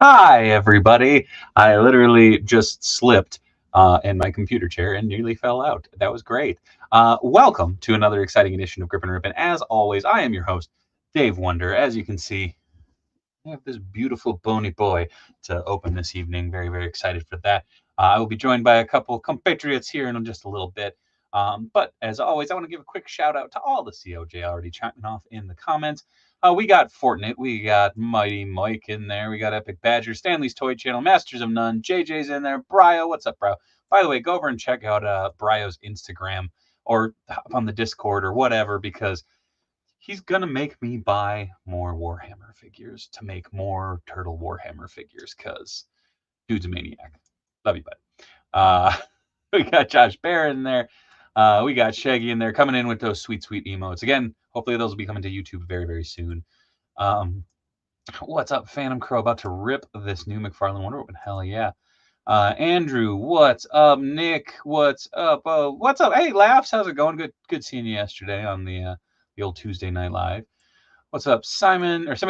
Hi, everybody. I literally just slipped in my computer chair and nearly fell out. That was great. Welcome to another exciting edition of Grippin and Rippin. As always, I am your host, Dave Wonder. As you can see, I have this beautiful bony boy to open this evening. Very, very excited for that. I will be joined by a couple compatriots here in just a little bit. But as always, I want to give a quick shout out to all the COJ already chiming off in the comments. We got Fortnite, we got Mighty Mike in there, we got Epic Badger, Stanley's Toy Channel, Masters of None, JJ's in there, Brio, what's up, bro? By the way, go over and check out Brio's Instagram or hop on the Discord or whatever, because he's gonna make me buy more Warhammer figures to make more Turtle Warhammer figures, because dude's a maniac. Love you, bud. We got Josh Bear in there. We got Shaggy in there coming in with those sweet, sweet emotes. Again, hopefully those will be coming to YouTube very, very soon. What's up, Phantom Crow? About to rip this new McFarlane Wonder Woman. Hell yeah. Andrew, what's up? Nick, what's up? What's up? Hey, Laughs, how's it going? Good seeing you yesterday on the old Tuesday Night Live. What's up, Simon? What's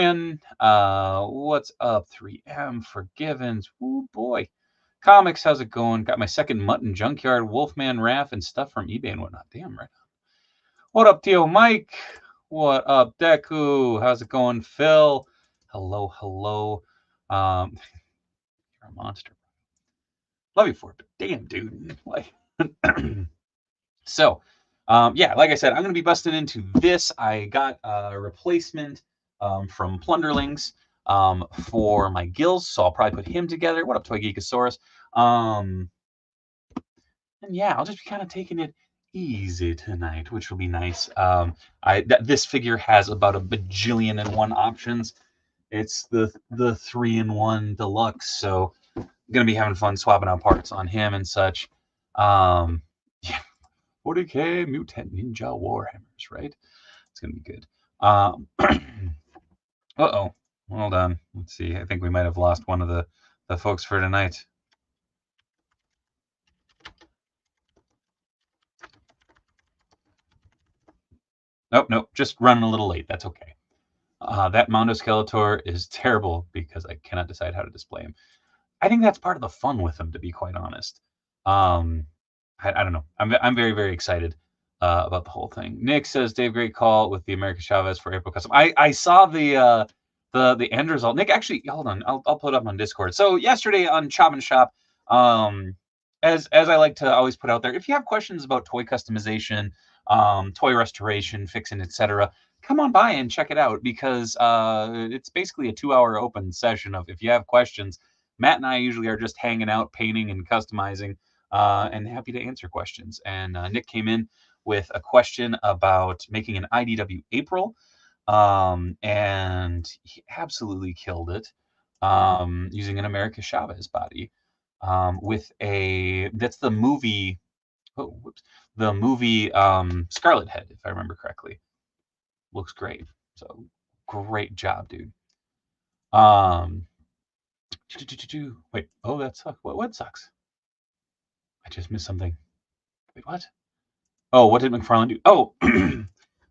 up, 3M? Forgivens. Woo, boy. Comics, how's it going? Got my second Mutton Junkyard, Wolfman Raff, and stuff from eBay and whatnot. Damn, right on. What up, Tio Mike? What up, Deku? How's it going, Phil? Hello, hello. You're a monster. Love you for it, but damn, dude. Like, So, yeah, like I said, I'm going to be busting into this. I got a replacement from Plunderlings for my gills, so I'll probably put him together. What up, Toy Geekosaurus? And yeah, I'll just be kind of taking it easy tonight, which will be nice. This figure has about a bajillion and one options. It's the 3-in-1 deluxe, so I'm gonna be having fun swapping out parts on him and such. Yeah, 40k mutant ninja warhammers, right? It's gonna be good. Uh-oh, hold on. Let's see. I think we might have lost one of the folks for tonight. Nope, just running a little late. That's okay. That Mondo Skeletor is terrible because I cannot decide how to display him. I think that's part of the fun with him, to be quite honest. I don't know. I'm very, very excited about the whole thing. Nick says, Dave, great call with the America Chavez for April custom. I saw the end result. Nick, actually, hold on. I'll put it up on Discord. So yesterday on Chop and Shop, as I like to always put out there, if you have questions about toy customization, toy restoration, fixing, etc., come on by and check it out, because it's basically a 2-hour open session of, if you have questions, Matt and I usually are just hanging out, painting and customizing, and happy to answer questions. And Nick came in with a question about making an IDW April, and he absolutely killed it, using an America Chavez body, with that's the movie. Oh, whoops. The movie Scarlet Head, if I remember correctly. Looks great. So great job, dude. Wait, oh, that sucks. What sucks? I just missed something. Wait, what? Oh, what did McFarlane do? Oh,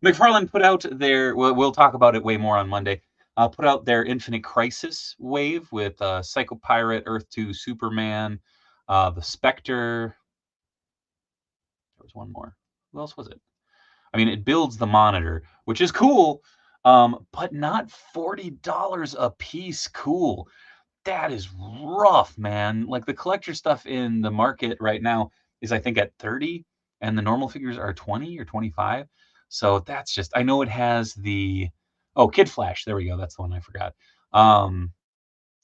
McFarlane put out their, we'll talk about it way more on Monday, put out their Infinite Crisis wave with Psycho Pirate, Earth 2, Superman, the Spectre. There was one more. Who else was it? I mean, it builds the monitor, which is cool, but not $40 a piece cool. That is rough, man. Like, the collector stuff in the market right now is, I think, at 30, and the normal figures are 20 or 25. So that's just, I know it has the, oh, Kid Flash. There we go. That's the one I forgot.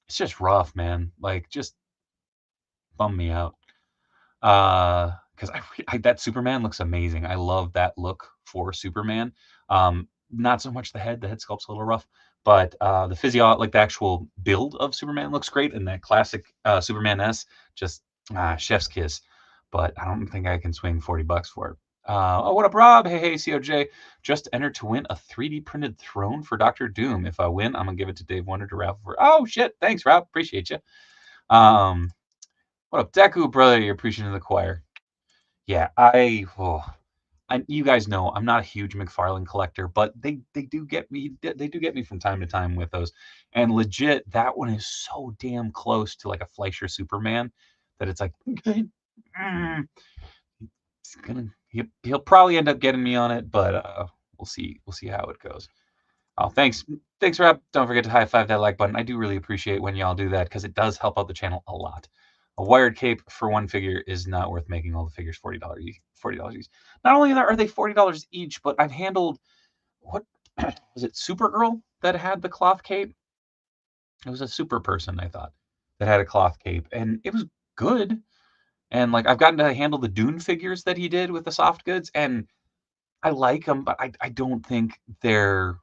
It's just rough, man. Like, just bum me out. Because that Superman looks amazing. I love that look for Superman. Not so much the head. The head sculpt's a little rough, but the physio, like the actual build of Superman, looks great, and that classic Superman S, just chef's kiss. But I don't think I can swing $40 for it. Oh, what up, Rob? Hey, COJ. Just entered to win a 3D printed throne for Doctor Doom. If I win, I'm gonna give it to Dave Wonder to raffle for. Oh shit! Thanks, Rob. Appreciate you. What up, Deku, brother? You're preaching to the choir. Yeah, you guys know I'm not a huge McFarlane collector, but they do get me. They do get me from time to time with those. And legit, that one is so damn close to like a Fleischer Superman that it's like, okay, it's he'll probably end up getting me on it, but we'll see how it goes. Oh, thanks, Rob. Don't forget to high five that like button. I do really appreciate when y'all do that, because it does help out the channel a lot. A wired cape for one figure is not worth making all the figures $40 each. Not only are they $40 each, but I've handled, what was it, Supergirl that had the cloth cape? It was a super person, I thought, that had a cloth cape, and it was good. And like, I've gotten to handle the Dune figures that he did with the soft goods, and I like them, but I don't think they're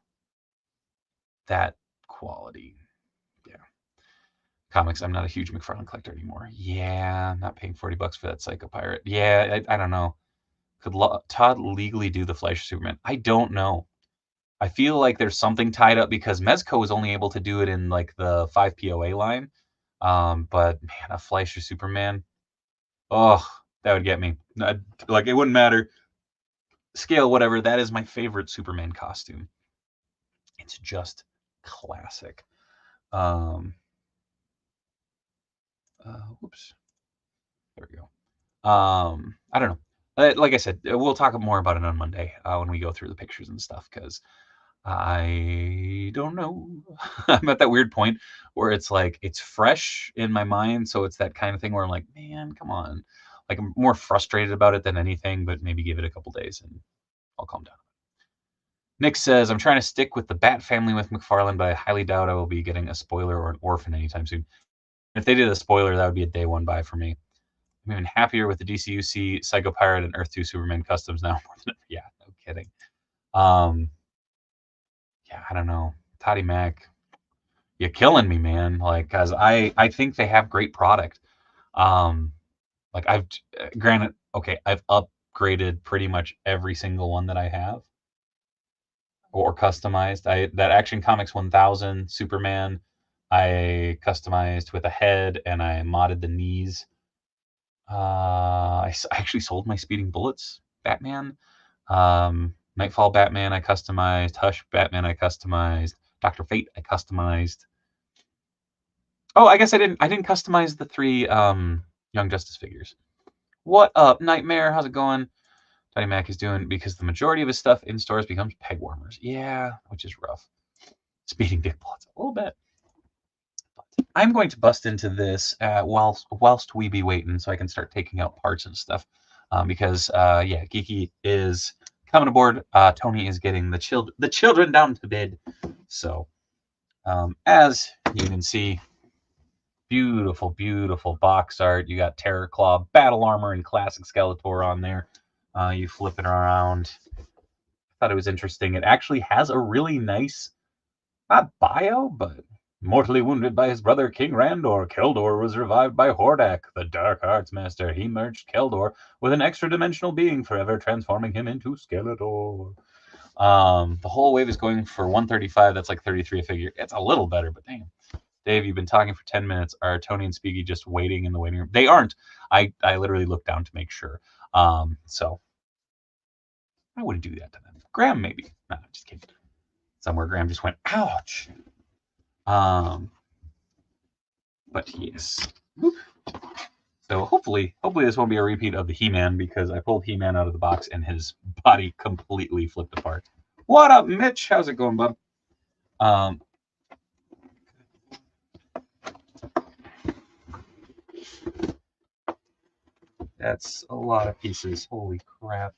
that quality. Yeah. Comics, I'm not a huge McFarlane collector anymore. Yeah, I'm not paying $40 for that Psycho Pirate. Yeah, I don't know. Could Todd legally do the Fleischer Superman? I don't know. I feel like there's something tied up, because Mezco was only able to do it in like the 5 POA line. But man, a Fleischer Superman, oh, that would get me. Like, it wouldn't matter. Scale, whatever. That is my favorite Superman costume. It's just classic. Whoops. There we go. I don't know. Like I said, we'll talk more about it on Monday when we go through the pictures and stuff, because I don't know. I'm at that weird point where it's like, it's fresh in my mind, so it's that kind of thing where I'm like, man, come on. Like, I'm more frustrated about it than anything, but maybe give it a couple days and I'll calm down. Nick says, I'm trying to stick with the Bat family with McFarlane, but I highly doubt I will be getting a spoiler or an orphan anytime soon. If they did a spoiler, that would be a day one buy for me. I'm even happier with the DCUC Psycho Pirate and Earth 2 Superman customs now. Yeah, no kidding. Yeah, I don't know. Toddy Mac, you're killing me, man. Like, cause I think they have great product. Like granted, okay, I've upgraded pretty much every single one that I have or customized. That Action Comics 1000 Superman, I customized with a head and I modded the knees. I actually sold my Speeding Bullets Batman. Nightfall Batman I customized. Hush Batman I customized. Dr. Fate I customized. Oh, I guess I didn't customize the 3 Young Justice figures. What up, Nightmare? How's it going? Tony Mac is doing because the majority of his stuff in stores becomes peg warmers. Yeah, which is rough. Speeding dick plots a little bit. But I'm going to bust into this whilst we be waiting so I can start taking out parts and stuff. Because yeah, Geeky is coming aboard. Tony is getting the children down to bed. So as you can see, beautiful, beautiful box art. You got Terror Claw, Battle Armor, and Classic Skeletor on there. You flip it around. I thought it was interesting. It actually has a really nice, not bio, but mortally wounded by his brother King Randor, Keldor was revived by Hordak, the Dark Arts Master. He merged Keldor with an extra-dimensional being, forever transforming him into Skeletor. The whole wave is going for 135. That's like 33 a figure. It's a little better, but damn. Dave, you've been talking for 10 minutes. Are Tony and Speaky just waiting in the waiting room? They aren't. I literally looked down to make sure. So I wouldn't do that to them. Graham, maybe. No, just kidding. Somewhere Graham just went, ouch. But yes. So hopefully this won't be a repeat of the He-Man, because I pulled He-Man out of the box and his body completely flipped apart. What up, Mitch? How's it going, bub? That's a lot of pieces. Holy crap.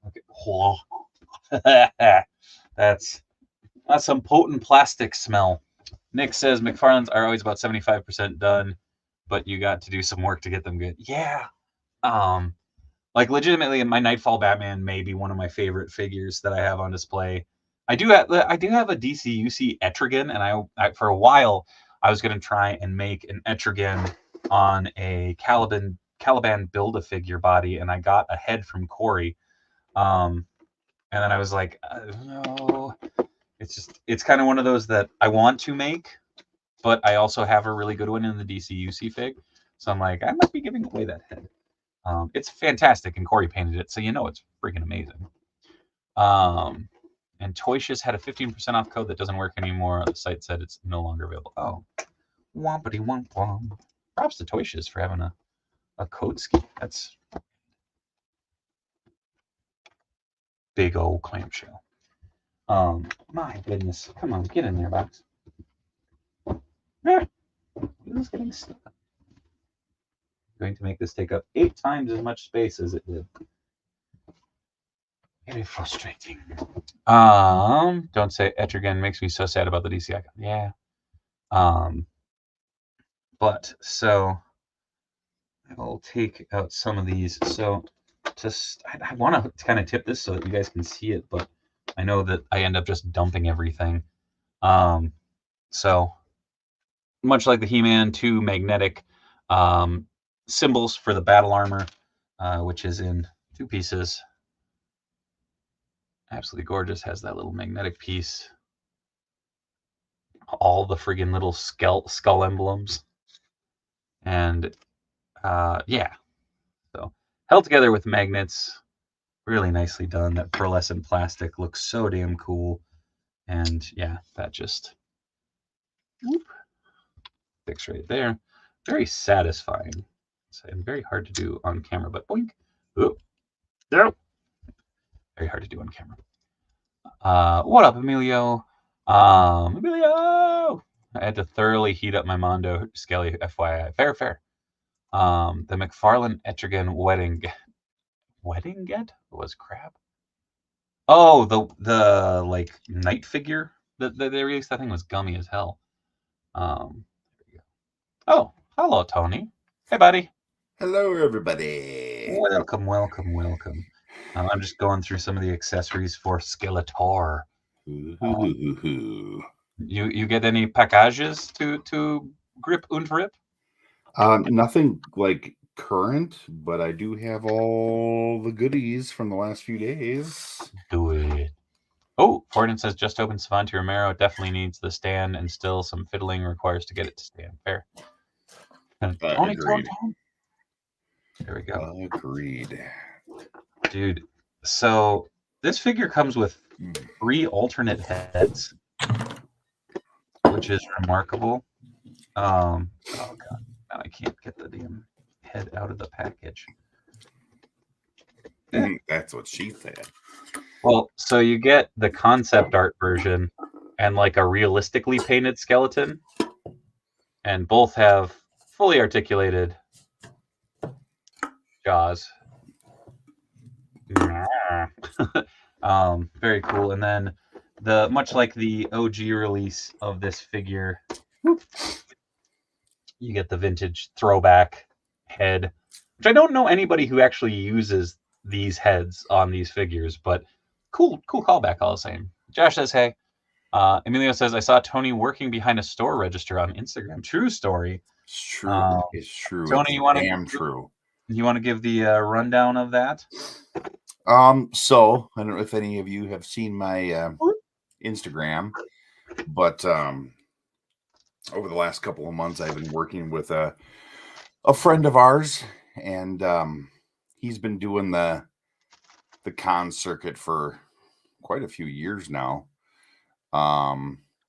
Okay. Oh. That's some potent plastic smell. Nick says McFarlane's are always about 75% done, but you got to do some work to get them good. Yeah. Like legitimately, my Nightfall Batman may be one of my favorite figures that I have on display. I do have a DCUC Etrigan, and I for a while I was going to try and make an Etrigan on a Caliban Build-A-Figure body, and I got a head from Corey. And then I was like, no, it's kind of one of those that I want to make, but I also have a really good one in the DCUC fig. So I'm like, I might be giving away that head. It's fantastic, and Corey painted it, so you know it's freaking amazing. And Toyshus had a 15% off code that doesn't work anymore. The site said it's no longer available. Oh, wompity womp womp. Props to Toyshus for having a code scheme. That's big old clamshell. My goodness. Come on, get in there, box. It's getting stuck. I'm going to make this take up 8 times as much space as it did. Very frustrating. Don't say Etrigan makes me so sad about the DC icon. Yeah. But so I'll take out some of these. So just I want to kind of tip this so that you guys can see it, but I know that I end up just dumping everything. So much like the He-Man, 2 magnetic symbols for the battle armor, which is in 2 pieces. Absolutely gorgeous. Has that little magnetic piece. All the friggin' little skull emblems. And yeah. So held together with magnets. Really nicely done. That pearlescent plastic looks so damn cool. And yeah, that just fix right there. Very satisfying. And very hard to do on camera, but boink. Oop. There. Very hard to do on camera. What up, Emilio? Emilio! I had to thoroughly heat up my Mondo Skelly, FYI. Fair. The McFarlane Etrigan wedding get was crap. Oh, the like night figure that they released. That thing was gummy as hell. There we go. Oh, hello, Tony. Hey, buddy. Hello, everybody. Welcome. I'm just going through some of the accessories for Skeletor. You get any packages to grip und rip? Nothing like current, but I do have all the goodies from the last few days. Do it. Oh, Forden says just opened Savante Romero. Definitely needs the stand, and still some fiddling requires to get it to stand. Fair. Agreed. There we go. Agreed. Dude, so this figure comes with 3 alternate heads, which is remarkable. Oh god, now I can't get the damn head out of the package. That's what she said. Well, so you get the concept art version and like a realistically painted skeleton, and both have fully articulated jaws. Very cool. And then much like the OG release of this figure, you get the vintage throwback head, which I don't know anybody who actually uses these heads on these figures, but cool callback all the same. Josh says, hey. Emilio says, I saw Tony working behind a store register on Instagram. True story. It's true. It's true. Tony, it's true. You want to give the rundown of that? So I don't know if any of you have seen my Instagram, but over the last couple of months, I've been working with a friend of ours, and he's been doing the con circuit for quite a few years now.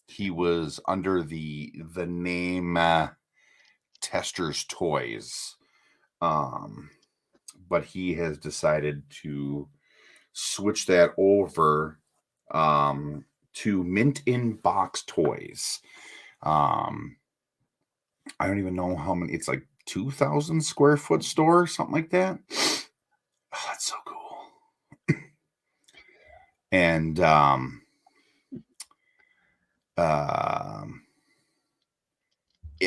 He was under the name Tester's Toys, but he has decided to switch that over to Mint in Box Toys. I don't even know how many. It's like 2,000 square foot store, something like that. Oh, that's so cool. And I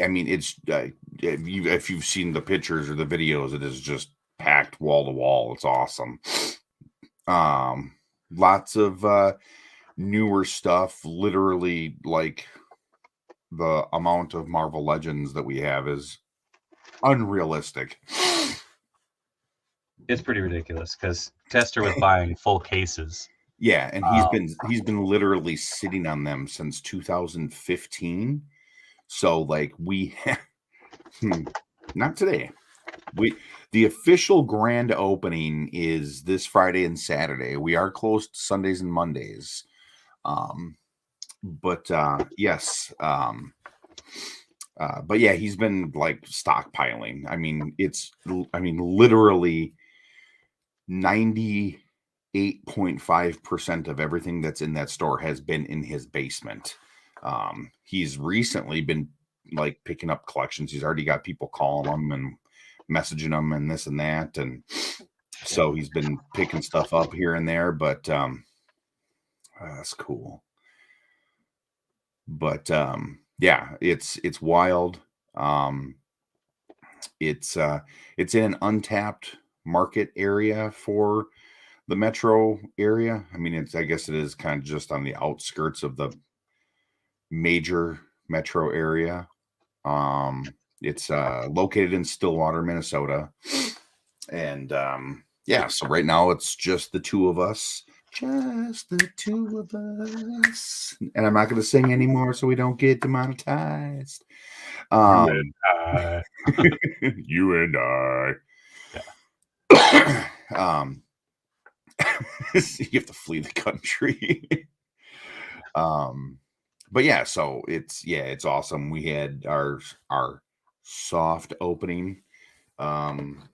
mean, it's if you've seen the pictures or the videos, it is just packed wall to wall. It's awesome. Lots of newer stuff. Literally, like the amount of Marvel Legends that we have is unrealistic. It's pretty ridiculous because Tester was buying full cases. Yeah, and he's been literally sitting on them since 2015. So like we not today. The official grand opening is this Friday and Saturday. We are closed Sundays and Mondays. But yes. But yeah, he's been like stockpiling. I mean, literally 98.5% of everything that's in that store has been in his basement. He's recently been like picking up collections. He's already got people calling him and messaging him and this and that. And so he's been picking stuff up here and there, but that's cool. But yeah, it's wild. It's in an untapped market area for the metro area. I mean, I guess it is kind of just on the outskirts of the major metro area. It's located in Stillwater, Minnesota. And yeah, so right now it's just the two of us. Just the two of us. And I'm not going to sing anymore so we don't get demonetized. You and I. You and I. Yeah. You have to flee the country. But yeah, so it's awesome. We had our soft opening on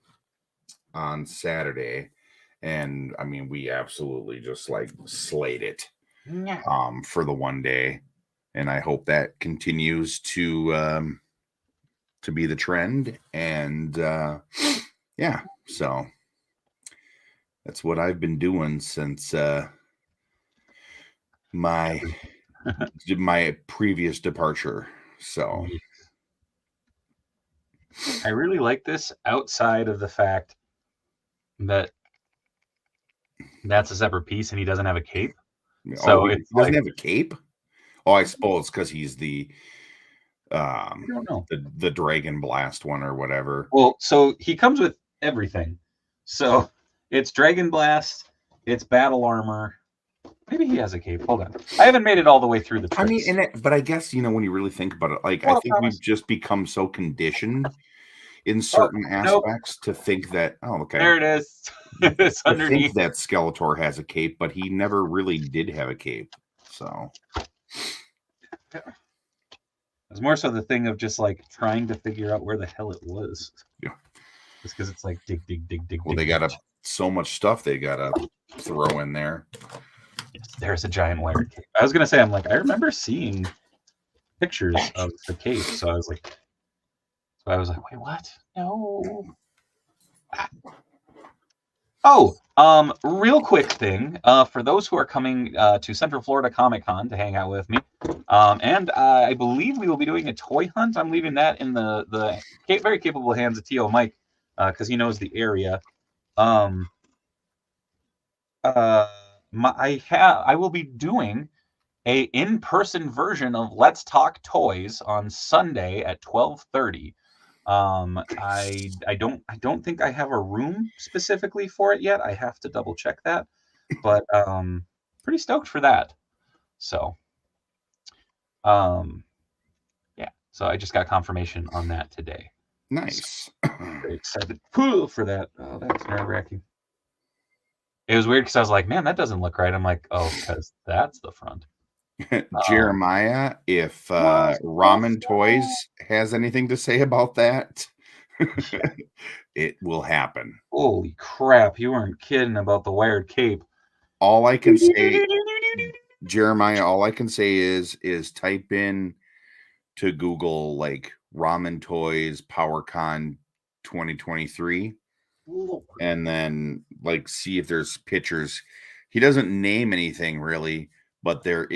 Saturday, and I mean we absolutely just like slayed it for the one day, and I hope that continues to to be the trend, and yeah, so that's what I've been doing since my previous departure. So I really like this outside of the fact that that's a separate piece and he doesn't have a cape. So he doesn't have a cape. Oh, I suppose because he's the I don't know, the Dragon Blast one or whatever. Well, so he comes with everything. So it's Dragon Blast, it's battle armor. Maybe he has a cape. Hold on, I haven't made it all the way through the tricks. I mean, but I guess when you really think about it, like I think we've just become so conditioned in certain aspects to think that okay, there it is. It's underneath. Think that Skeletor has a cape, but he never really did have a cape. So it's more so the thing of just like trying to figure out where the hell it was. Yeah, just because it's like dig. Well, they got so much stuff they gotta throw in there. Yes, there's a giant wired cape. I was gonna say, I'm like, I remember seeing pictures of the cape, so I was like, wait, what? No. Oh, real quick thing, for those who are coming to Central Florida Comic Con to hang out with me, and I believe we will be doing a toy hunt. I'm leaving that in the very capable hands of T.O. Mike, because he knows the area. I will be doing a in-person version of Let's Talk Toys on Sunday at 12:30. I don't think I have a room specifically for it yet. I have to double check that, but pretty stoked for that. So yeah, so I just got confirmation on that today. Nice. So, very excited for that. Oh, that's nerve-wracking. It was weird because I was like, man, that doesn't look right. I'm like, oh, because that's the front. Jeremiah, if Ramen Toys has anything to say about that, it will happen. Holy crap, you weren't kidding about the wired cape. All I can say, Jeremiah, all I can say is type in to Google like Ramen Toys PowerCon 2023 and then like see if there's pictures. He doesn't name anything really, but they're two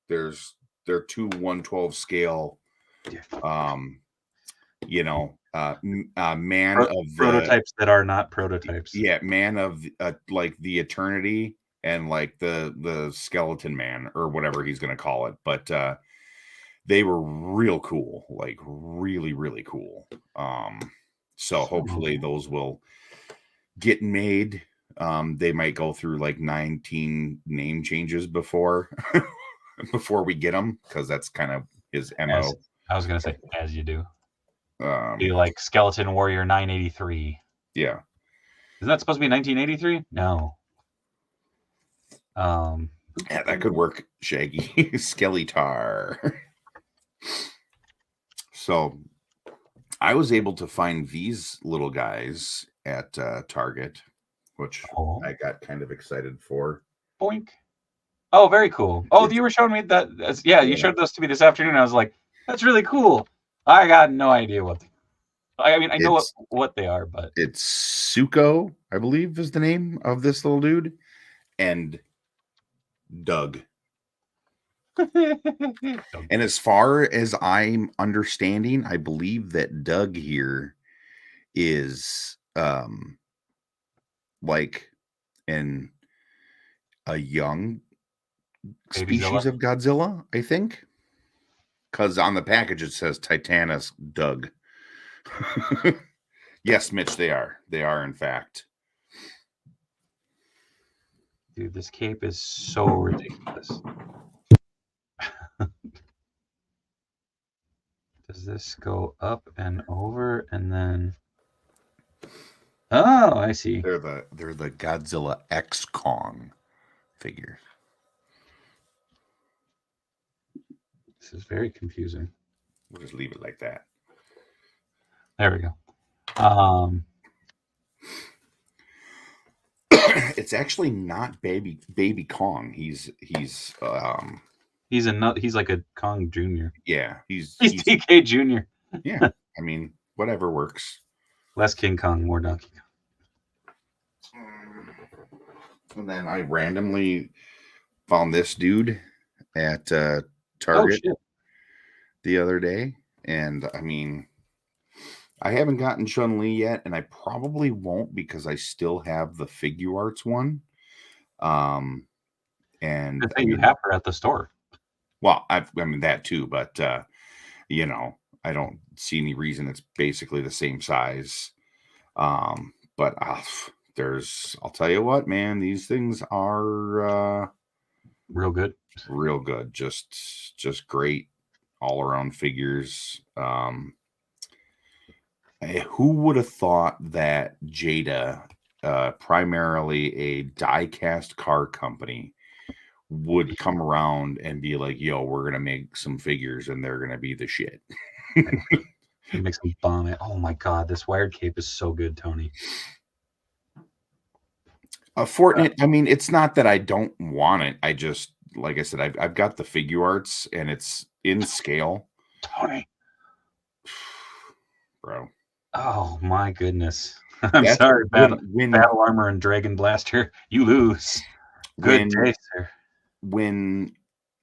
1/12 scale man of the prototypes that are not prototypes. Yeah, man of like the Eternity and like the Skeleton Man or whatever he's gonna call it, but they were real cool, like really, really cool. So hopefully those will get made. They might go through like 19 name changes before we get them, because that's kind of his MO. I was gonna say, as you do. Be like Skeleton Warrior 983. Yeah. Isn't that supposed to be 1983? No. Yeah, that could work, Shaggy. Skeletor. So I was able to find these little guys at Target, which I got kind of excited for. Boink. Oh, very cool. Oh, you were showing me that. Yeah, you showed those to me this afternoon. I was like, that's really cool. I got no idea what. I mean, I know what they are, but it's Suko, I believe, is the name of this little dude, and Doug. And as far as I'm understanding, I believe that Doug here is like a young species of Godzilla, I think. Because on the package it says Titanus Doug. Yes, Mitch, they are. They are, in fact. Dude, this cape is so ridiculous. Does this go up and over and then? Oh, I see. They're the Godzilla X Kong figures. This is very confusing. We'll just leave it like that. There we go. It's actually not baby Kong. He's like a Kong Junior. Yeah, he's DK Junior. Yeah, I mean, whatever works. Less King Kong, more Donkey Kong. And then I randomly found this dude at Oh Target shit! the other day, and I mean, I haven't gotten Chun-Li yet, and I probably won't because I still have the Figure Arts one. And Good I thing you mean, have her at the store. well, I mean that too, but you know, I don't see any reason it's basically the same size. But I'll tell you what, man, these things are Real good. real good. Just great all around figures. Who would have thought that Jada, primarily a die-cast car company, would come around and be like, yo, we're gonna make some figures and they're gonna be the shit. It makes me bomb it. Oh my god, this wired cape is so good, Tony. Fortnite, I mean, it's not that I don't want it. I just, like I said, I've got the Figure Arts and it's in scale. Tony. Bro. Oh my goodness. I'm That's sorry, Battle when Armor and Dragon Blaster. You lose. Good day, sir.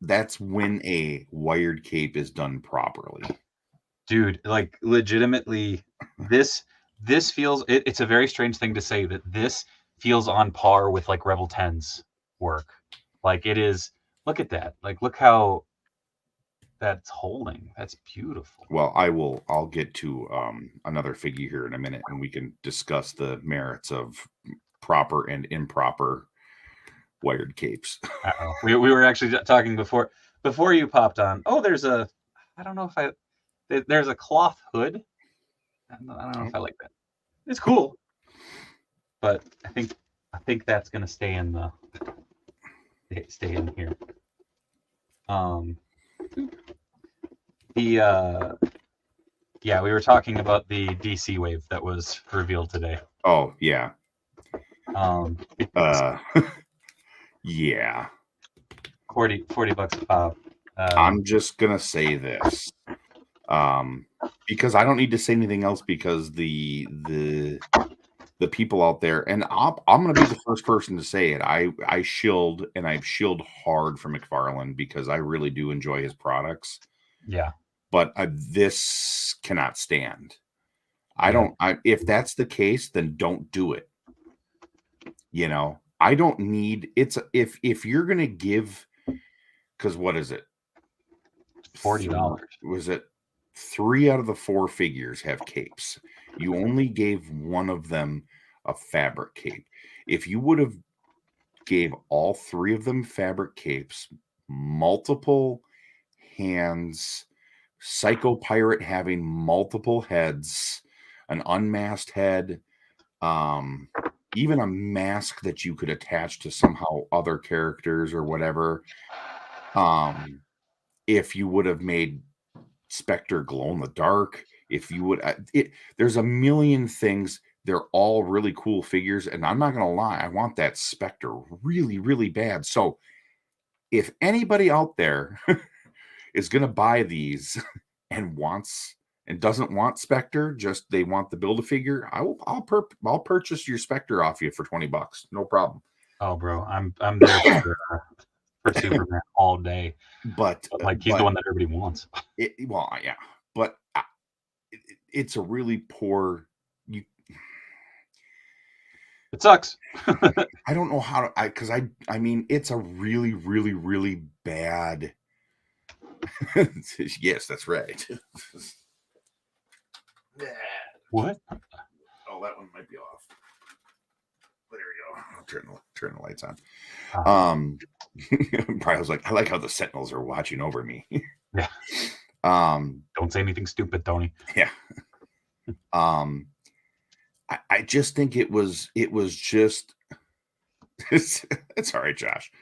That's when a wired cape is done properly. Dude, like legitimately, this feels it's a very strange thing to say that this feels on par with like Rebel 10's work. Like it is, look at that. Like look how that's holding. That's beautiful. Well, I'll get to another figure here in a minute and we can discuss the merits of proper and improper wired capes. Uh-oh. We were actually talking before you popped on. Oh, there's a, I don't know if there's a cloth hood. I don't know if I like that. It's cool, but I think that's gonna stay in here. Yeah, we were talking about the DC wave that was revealed today. Oh yeah. Yeah. $40 a pop. I'm just gonna say this. Because I don't need to say anything else because the people out there, and I'm going to be the first person to say it. I've shilled hard for McFarlane because I really do enjoy his products. Yeah. But this cannot stand. If that's the case, then don't do it. You know, I don't need if you're going to give, because what is it? $40. Was it 3 out of the 4 figures have capes? You only gave one of them a fabric cape. If you would have gave all 3 of them fabric capes, multiple hands, Psycho Pirate having multiple heads, an unmasked head, even a mask that you could attach to somehow other characters or whatever. If you would have made Spectre glow in the dark, if you would, there's a million things. They're all really cool figures, and I'm not gonna lie, I want that Spectre really, really bad. So, if anybody out there is gonna buy these and doesn't want Spectre, just they want the Build-A-Figure, I'll purchase your Spectre off you for $20, no problem. Oh, bro, I'm there for Superman all day. But like he's the one that everybody wants. Yeah, but it's a really poor. It sucks. I don't know how to. Because I mean, it's a really, really, really bad. Yes, that's right. What? Oh, that one might be off. There we go. I'll turn the lights on. Brian was like, I like how the Sentinels are watching over me. Yeah. Don't say anything stupid, Tony. Yeah. I just think it was just it's all right, Josh.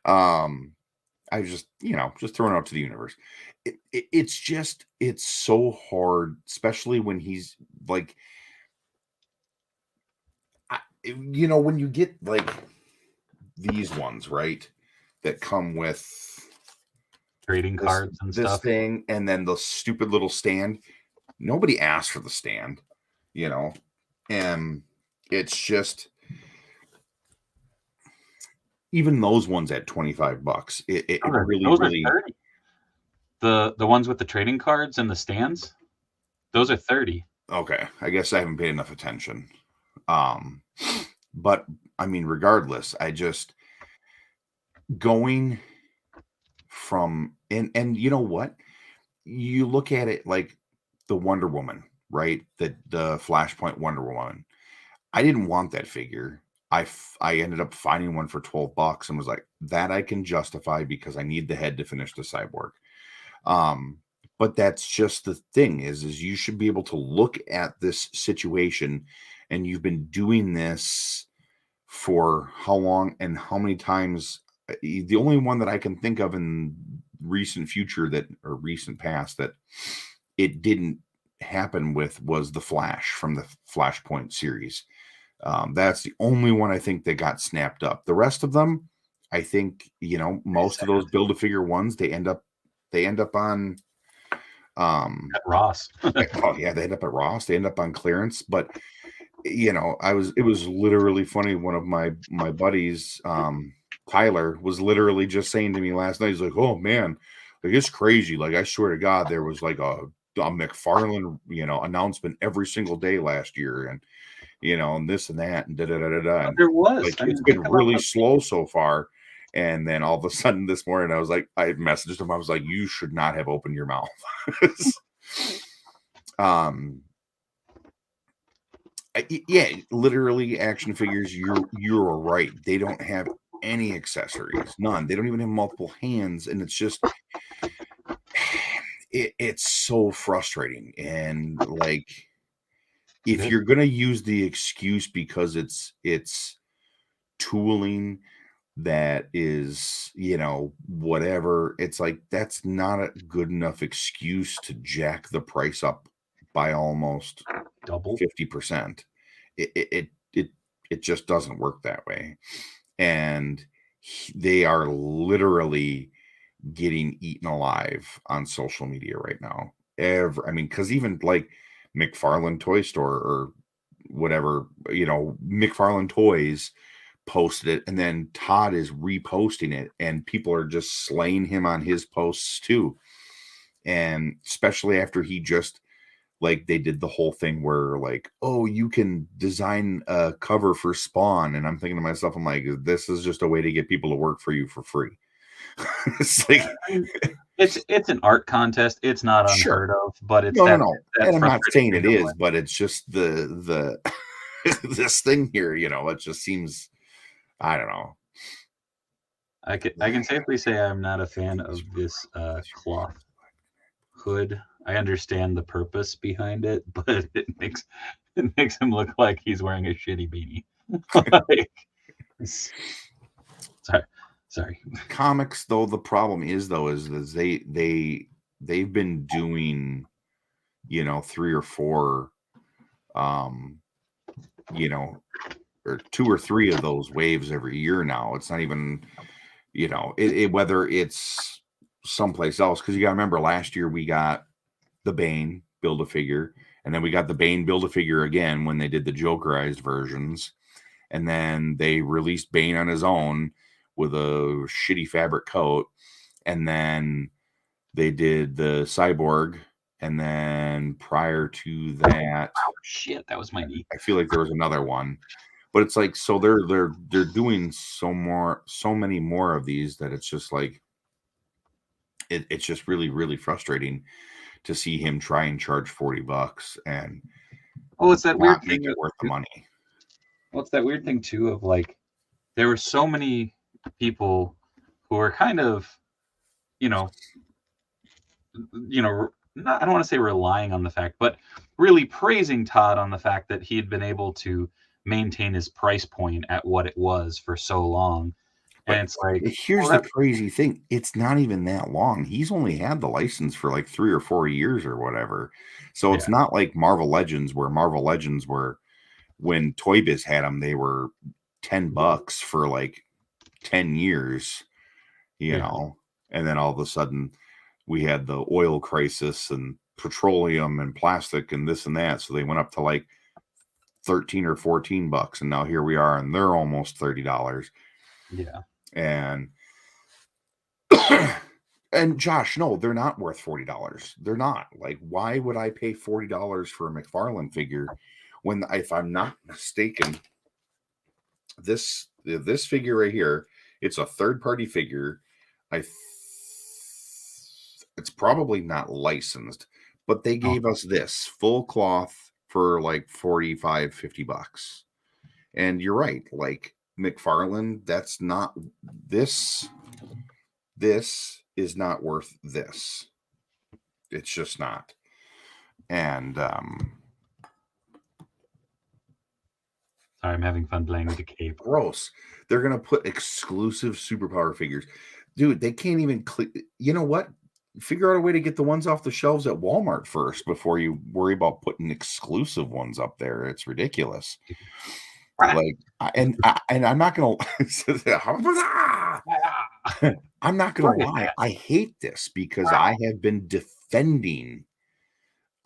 I just just throwing it out to the universe. It's so hard, especially when he's like, when you get like these ones, right, that come with trading cards and this stuff. Thing, and then the stupid little stand. nobody asked for the stand, and it's just, even those ones at $25, it really, those are really, 30. The ones with the trading cards and the stands, those are 30. Okay, I guess I haven't paid enough attention. But I mean, regardless, I just going from, and you know what? You look at it like the Wonder Woman, right? The Flashpoint Wonder Woman. I didn't want that figure. I ended up finding one for $12 and was like, that I can justify because I need the head to finish the cyborg. But that's just the thing is you should be able to look at this situation, and you've been doing this for how long and how many times. The only one that I can think of in recent future or recent past that it didn't happen with was the Flash from the Flashpoint series. That's the only one I think that got snapped up. The rest of them, I think, most of those Build-A-Figure ones, they end up on at Ross. oh yeah, they end up at Ross. They end up on clearance. But it was literally funny. One of my buddies, Tyler, was literally just saying to me last night, he's like, "Oh man, like it's crazy. Like I swear to God, there was like a McFarlane, announcement every single day last year, and and this and that, and da da da da da." There was. Like it's been really slow so far. And then all of a sudden this morning, I messaged him. I was like, "You should not have opened your mouth." Yeah, literally action figures. You're right. They don't have any accessories, none. They don't even have multiple hands, and it's just it's so frustrating. And like, if you're gonna use the excuse because it's tooling that is, whatever, it's like that's not a good enough excuse to jack the price up by almost double 50%. It just doesn't work that way. And they are literally getting eaten alive on social media right now. Because even like McFarlane Toy Store or whatever, McFarlane Toys posted it, and then Todd is reposting it, and people are just slaying him on his posts too. And especially after he just, like, they did the whole thing where like, oh, you can design a cover for Spawn, and I'm thinking to myself, I'm like, this is just a way to get people to work for you for free. It's like, it's an art contest. It's not unheard of, but it's no. And I'm not saying it is, but it's just the this thing here, it just seems, I don't know. I can safely say I'm not a fan of this cloth hood. I understand the purpose behind it, but it makes him look like he's wearing a shitty beanie. Sorry. Comics, though, the problem is they've been doing 3 or 4 or 2 or 3 of those waves every year now. It's not even whether it's someplace else, because you got to remember last year we got the Bane Build-A-Figure, and then we got the Bane Build-A-Figure again when they did the Jokerized versions, and then they released Bane on his own with a shitty fabric coat, and then they did the Cyborg, and then prior to that, shit, that was my knee. I feel like there was another one. But it's like, so they're doing so many more of these that it's just like, it's just really, really frustrating to see him try and charge $40 and it's that weird thing, make it worth the money. Well, it's that weird thing too of like, there were so many people who were kind of, not, I don't want to say relying on the fact, but really praising Todd on the fact that he had been able to maintain his price point at what it was for so long. And it's like, here's the crazy thing. It's not even that long. He's only had the license for like 3 or 4 years or whatever. So it's not like Marvel Legends, where when Toy Biz had them, they were $10 for like 10 years, and then all of a sudden we had the oil crisis and petroleum and plastic and this and that. So they went up to like 13 or 14 bucks. And now here we are, and they're almost $30. Yeah. And and Josh, no, they're not worth $40. They're not. Like, why would I pay $40 for a McFarlane figure when, if I'm not mistaken, this figure right here, it's a third-party figure. It's probably not licensed, but they gave us this full cloth for like 45, 50 bucks. And you're right, like McFarlane, that's not this. This is not worth this. It's just not. And sorry, I'm having fun playing with the cape. Gross. They're gonna put exclusive superpower figures. Dude, they can't even you know what? Figure out a way to get the ones off the shelves at Walmart first before you worry about putting exclusive ones up there. It's ridiculous. Like, and I'm not gonna I'm not gonna lie, I hate this because I have been defending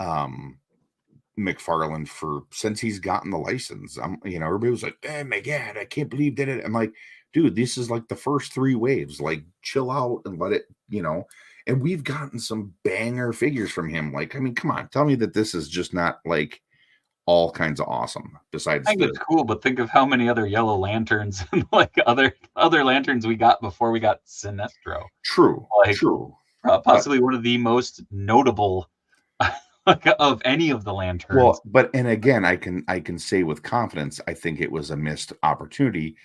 McFarlane since he's gotten the license. Everybody was like, oh my god, I can't believe that I'm like, dude, this is like the first 3 waves. Like, chill out and let it, and we've gotten some banger figures from him. Like, I mean, come on, tell me that this is just not like all kinds of awesome. Besides, I think it's cool, but think of how many other yellow lanterns and like other lanterns we got before we got Sinestro. True, like, true. Possibly one of the most notable of any of the lanterns. Well, and again, I can say with confidence, I think it was a missed opportunity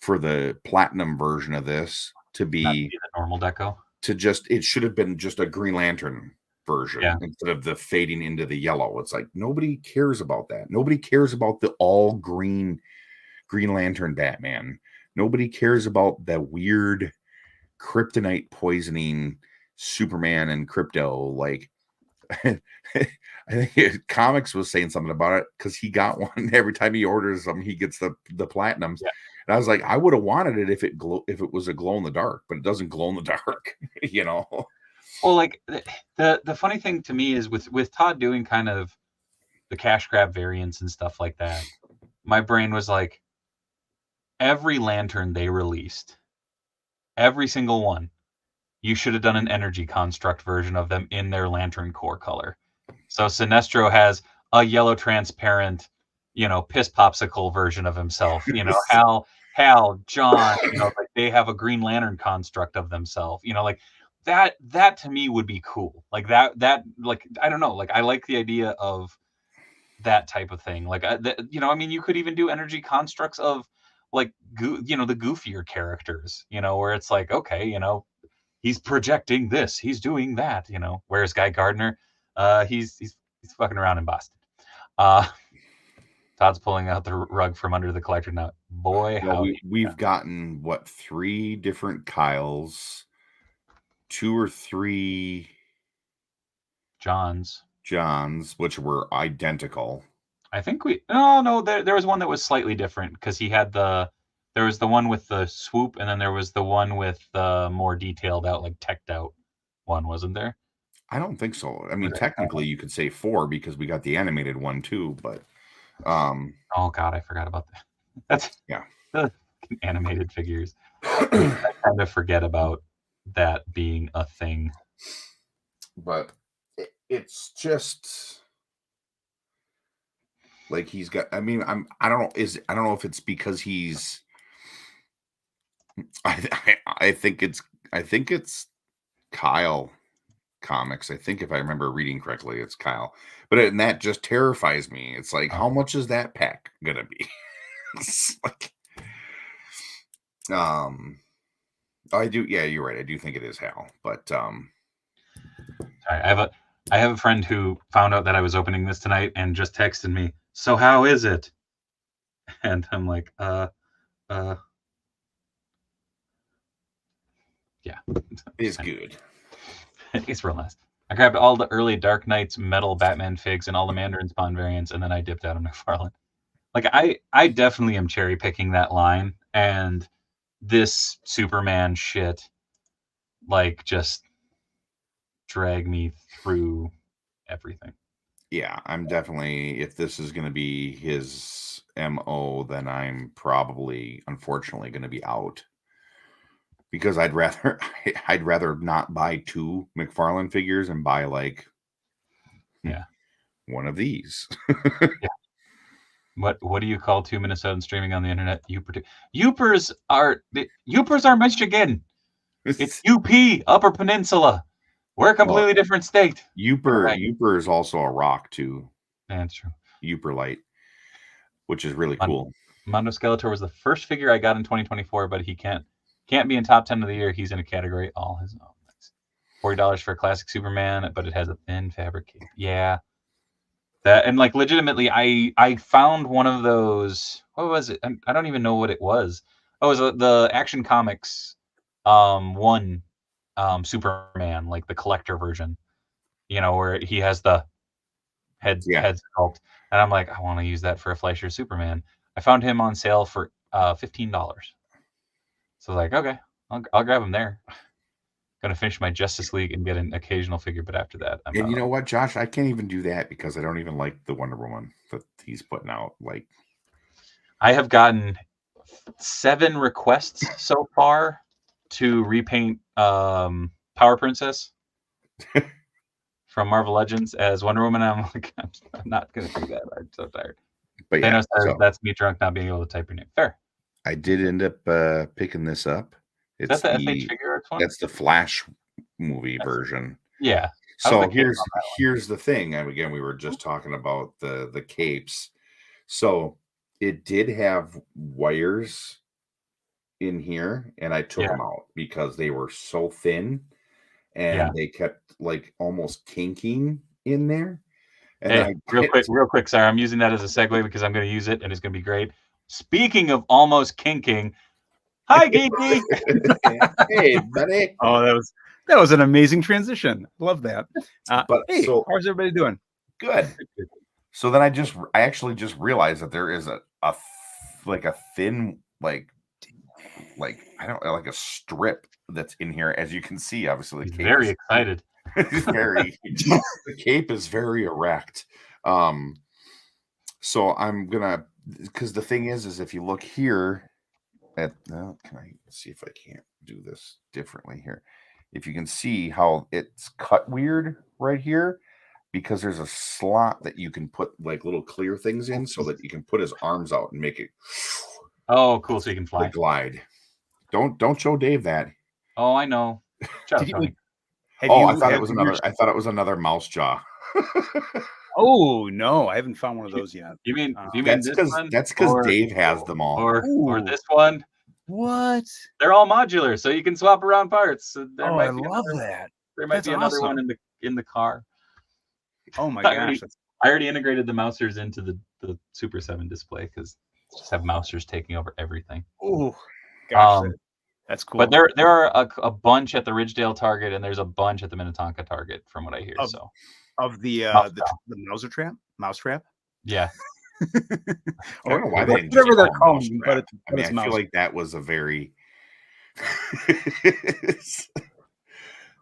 for the platinum version of this to be the normal deco. It should have been just a Green Lantern version instead of the fading into the yellow. It's like nobody cares about that. Nobody cares about the all Green Lantern Batman. Nobody cares about the weird kryptonite poisoning Superman and Crypto. Like, I think Comics was saying something about it because he got one every time he orders them. He gets the platinums. Yeah. And I was like, I would have wanted it if it was a glow in the dark, but it doesn't glow in the dark, Well, like the funny thing to me is with Todd doing kind of the cash grab variants and stuff like that, my brain was like, every lantern they released, every single one, you should have done an energy construct version of them in their lantern core color. So Sinestro has a yellow transparent, piss popsicle version of himself. Hal, John, like they have a Green Lantern construct of themselves. Like that to me would be cool. Like that like, I don't know, like I like the idea of that type of thing. Like I mean, you could even do energy constructs of like the goofier characters. Where it's like, okay, he's projecting this, he's doing that. Whereas Guy Gardner, he's fucking around in Boston. Todd's pulling out the rug from under the collector now. Boy, how we've gotten 3 different Kyles, 2 or 3 Johns, which were identical. I think there was one that was slightly different because he had there was the one with the swoop, and then there was the one with the more detailed out, like teched out one, wasn't there? I don't think so. I mean, technically you could say 4 because we got the animated one too, but oh god, I forgot about that. That's the animated figures. I kind of forget about that being a thing. But it's just like he's got. I mean, I don't know if it's because he's. I think it's Kyle Comics. I think if I remember reading correctly, it's Kyle. And that just terrifies me. It's like, how much is that pack gonna be? It's like, I do. Yeah, you're right. I do think it is Hal, but Sorry, I have a friend who found out that I was opening this tonight and just texted me, "So how is it?" And I'm like, yeah. It's good. It's real nice. I grabbed all the early Dark Knights metal Batman figs and all the Mandarin Spawn variants, and then I dipped out of McFarlane. Like, I definitely am cherry picking that line, and this Superman shit, like, just drag me through everything. Yeah, I'm definitely, if this is going to be his MO, then I'm probably, unfortunately, going to be out. Because I'd rather not buy 2 McFarlane figures and buy like one of these. Yeah. What do you call 2 Minnesotans streaming on the internet? Youpers are Michigan. It's UP, Upper Peninsula. We're a completely different state. Youper is also a rock too. That's true. Youper light, which is really cool. Mondo Skeletor was the first figure I got in 2024, but he can't be in top 10 of the year. He's in a category all his own. $40 for a classic Superman, but it has a thin fabric cape. Yeah. That, and like legitimately, I found one of those. What was it? I don't even know what it was. Oh, it was the Action Comics one Superman, like the collector version. You know, where he has the head sculpt, and I'm like, I want to use that for a Fleischer Superman. I found him on sale for $15. So I was like, okay, I'll grab him there. Gonna finish my Justice League and get an occasional figure, but after that, and you know what, Josh, I can't even do that because I don't even like the Wonder Woman that he's putting out. Like, I have gotten 7 requests so far to repaint Power Princess from Marvel Legends as Wonder Woman. I'm like, I'm not gonna do that. I'm so tired. But yeah, that's me drunk not being able to type your name. Fair. I did end up picking this up. It's the FH Figure Arts one? That's the Flash movie version. Yeah. So here's the thing. And again, we were just talking about the capes. So it did have wires in here, and I took them out because they were so thin, and they kept like almost kinking in there. And real quick, sorry, I'm using that as a segue because I'm going to use it, and it's going to be great. Speaking of almost kinking. Hi, Geeky. Hey, buddy. Oh, that was an amazing transition. Love that. But hey, how's everybody doing? Good. So then I actually just realized that there is a thin like I don't know, like a strip that's in here. As you can see, obviously, the cape very excited. The cape is very erect. So I'm gonna, because the thing is if you look here. Can I see if I can't do this differently here? If you can see how it's cut weird right here, because there's a slot that you can put like little clear things in so that you can put his arms out and make it. Oh, cool! So you can fly. Glide. Don't show Dave that. Oh, I know. I thought it was another mouse jaw. Oh no, I haven't found one of those yet. You mean that's because Dave has them all, or this one? What? They're all modular, so you can swap around parts. So I love that. There might be another one in the car. Oh my gosh! I already integrated the mousers into the Super 7 display because just have mousers taking over everything. Oh, gosh, that's cool. But there are a bunch at the Ridgedale Target, and there's a bunch at the Minnetonka Target, from what I hear. Of the mouse trap. Yeah. I don't know why whatever they're called, but I feel like that was a very.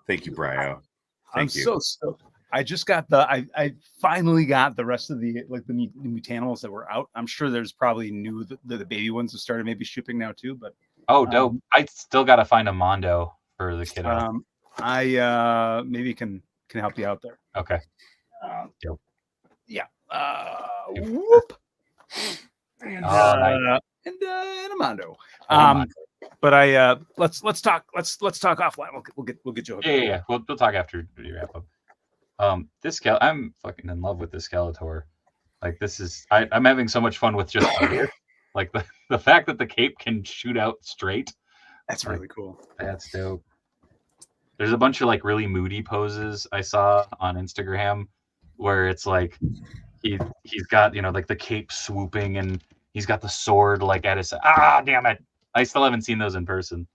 Thank you, Brio. Thank you. So stoked. I just got I finally got the rest of the Mutanimals that were out. I'm sure there's probably the baby ones that started maybe shipping now too. But dope! I still gotta find a Mondo for the kiddo. I maybe can help you out there. Okay. Yeah. Whoop. And a Mondo. But let's talk offline. We'll get you hooked. Yeah. We'll talk after you wrap up. I'm fucking in love with this Skeletor. Like, this is I'm having so much fun with just like the fact that the cape can shoot out straight. That's really cool. That's dope. There's a bunch of like really moody poses I saw on Instagram where it's like he's got, like the cape swooping and he's got the sword like at his damn it. I still haven't seen those in person.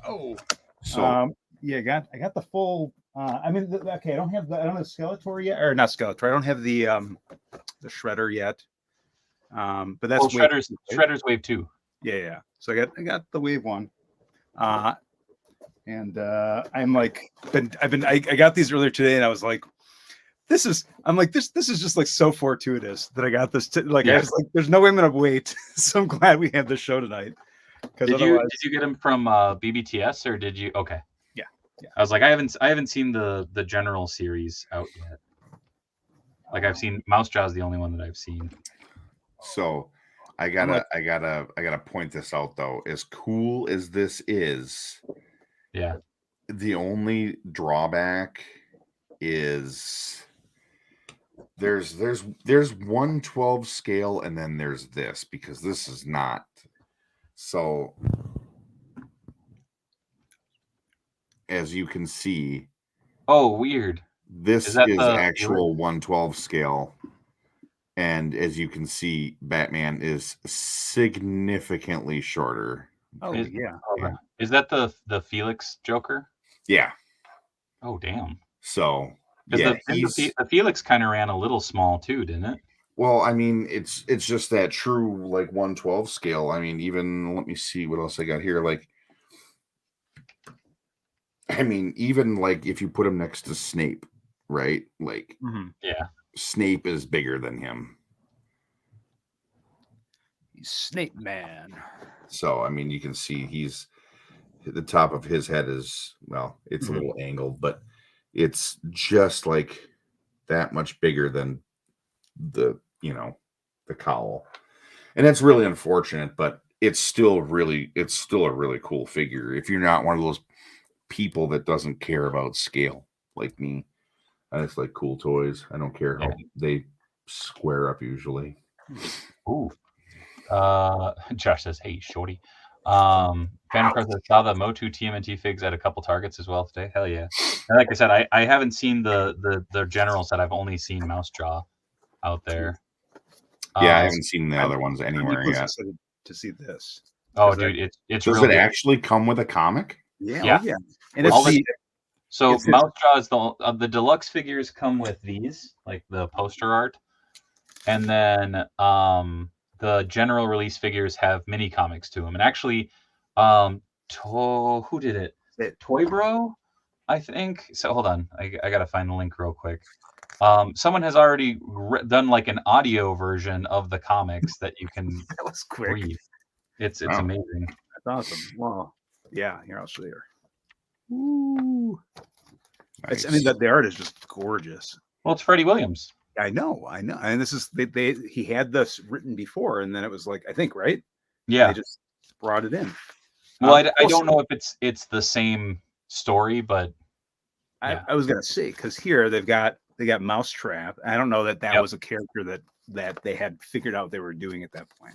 Oh. So I got the full I don't have Skeletor yet, or not Skeletor. I don't have the Shredder yet. But that's Shredder's wave 2. Yeah. So I got the wave 1. And I'm like I got these earlier today and I was like I'm like, this is just like so fortuitous that I got this. I was Yeah. like, there's no way I'm gonna wait. So I'm glad we have this show tonight. Because Did you get him from BBTS or did you? Okay. Yeah. I was like, I haven't seen the general series out yet. Like I've seen Mousejaw is the only one that I've seen. So I gotta point this out though. As cool as this is, Yeah. the only drawback is there's 1/12 scale and then there's this, because this is not. So as you can see, Oh, weird. this Is that is the actual 1/12 scale. And as you can see, Batman is significantly shorter. Oh Is- yeah. Yeah. Is that the Felix Joker? Yeah. Oh, damn. So Because yeah, the Felix kind of ran a little small too, didn't it? well, I mean, it's just that true like 1/12 scale. I mean, even let me see what else I got here. Like, I mean, even like if you put him next to Snape, right? Like, Yeah. Snape is bigger than him. He's Snape Man. So I mean, you can see he's the top of his head is, well, it's a little angled, but it's just like that much bigger than the cowl. And that's really unfortunate, but it's still a really cool figure. If you're not one of those people that doesn't care about scale like me, I just like cool toys. I don't care how they square up usually. Ooh. Josh says, "Hey, shorty." Phantom Princess saw the Motu TMNT figs at a couple Targets as well today. Hell yeah! And like I said, I haven't seen the general set. I've only seen Mousejaw out there. Yeah, I haven't seen the other ones anywhere yet. To see this. Oh, dude, it's does real it good. actually come with a comic? Yeah, Yeah. oh, yeah. And it's So it's Mousejaw is the deluxe figures come with these, like the poster art, and then the general release figures have mini comics to them. And actually, who did it? Toy Bro, I think. So hold on, I gotta find the link real quick. Someone has already done like an audio version of the comics that you can that was quick. read. It's amazing. That's awesome. Wow. Yeah, here I'll show you. Ooh. Nice. I mean, the art is just gorgeous. Well, it's Freddie Williams. I know. And this is he had this written before, and then it was like, I think, right? Yeah. They just brought it in. Well, I don't know if it's the same story, but yeah. I was gonna say, because here they got Mousetrap. I don't know that was a character that they had figured out they were doing at that point.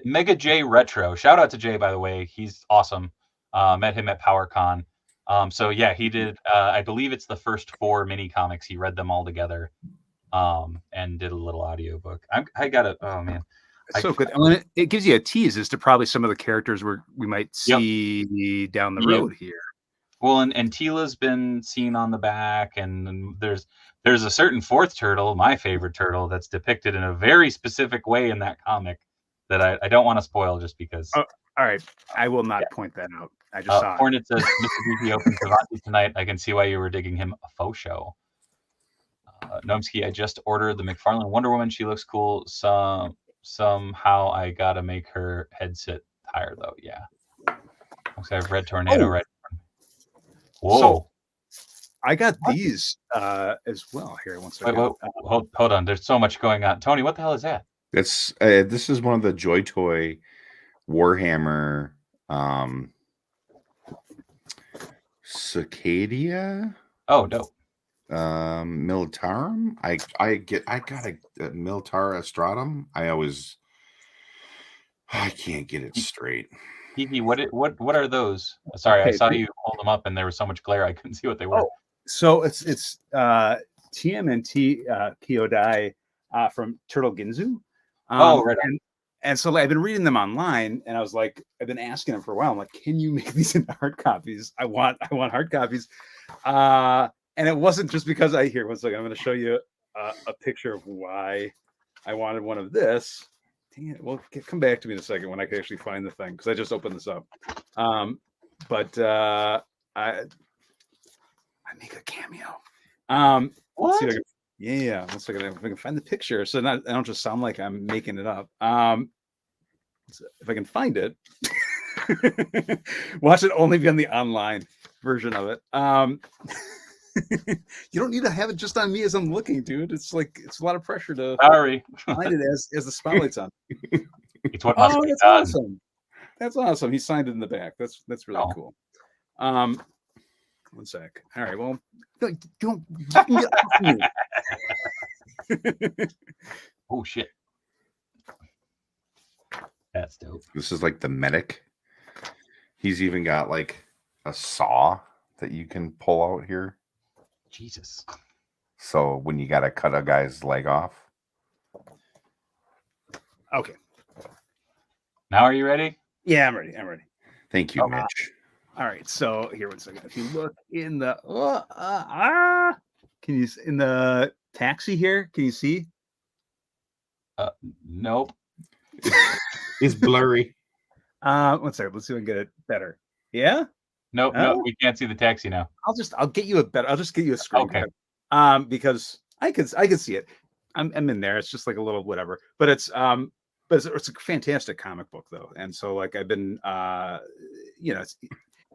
Mega J Retro. Shout out to Jay, by the way. He's awesome. Met him at PowerCon. So yeah, he did. I believe it's the first 4 mini comics. He read them all together, and did a little audio book. I got it. Oh man, it's so good. I mean, it gives you a tease as to probably some of the characters we might see down the road here. Well, and Tila's been seen on the back, and there's a certain 4th turtle, my favorite turtle, that's depicted in a very specific way in that comic that I don't want to spoil just because. Oh, all right, I will not point that out. I just saw Hornet says, Mr. DP opens Devontae tonight. I can see why you were digging him a faux show. Gnomsky, I just ordered the McFarlane Wonder Woman. She looks cool. Somehow I gotta make her head sit higher though. Yeah. I've read Tornado right. Whoa. So, I got these as well. Here, one second. Wait, hold on. There's so much going on. Tony, what the hell is that? This is one of the Joy Toy Warhammer Cicadia. Oh, dope. Militarum. I got a Militara Stratum. I can't get it straight. Kiki, what are those? Sorry, I saw you hold them up and there was so much glare I couldn't see what they were. Oh, so it's TMNT Kyodai from Turtle Ginzu. Right. And so I've been reading them online, and I was like, I've been asking them for a while. I'm like, can you make these into hard copies? I want hard copies. And it wasn't just because one second, I'm going to show you a picture of why I wanted one of this. Dang it. Well, come back to me in a second when I can actually find the thing, because I just opened this up. But I make a cameo. What? Yeah, let's look at it. If I can find the picture, so I don't just sound like I'm making it up. So if I can find it, watch it only be on the online version of it. You don't need to have it just on me as I'm looking, dude. It's like it's a lot of pressure to Sorry. find it as the spotlight's on. It's what must be That's done. awesome. That's awesome. He signed it in the back. That's really cool. One sec. All right. Well, don't get off me. Oh shit. That's dope. This is like the medic. He's even got like a saw that you can pull out here. Jesus. So when you got to cut a guy's leg off. Okay. Now are you ready? Yeah, I'm ready. I'm ready. Thank you, Mitch. All right. So here, one second. If you look in the can you in the taxi here? Can you see? Nope. It's blurry. One second. Let's see if I can get it better. Yeah. Nope. No, we can't see the taxi now. I'll just get you a screen. Okay. Because I can see it. I'm in there. It's just like a little whatever. But it's a fantastic comic book though. And so like I've been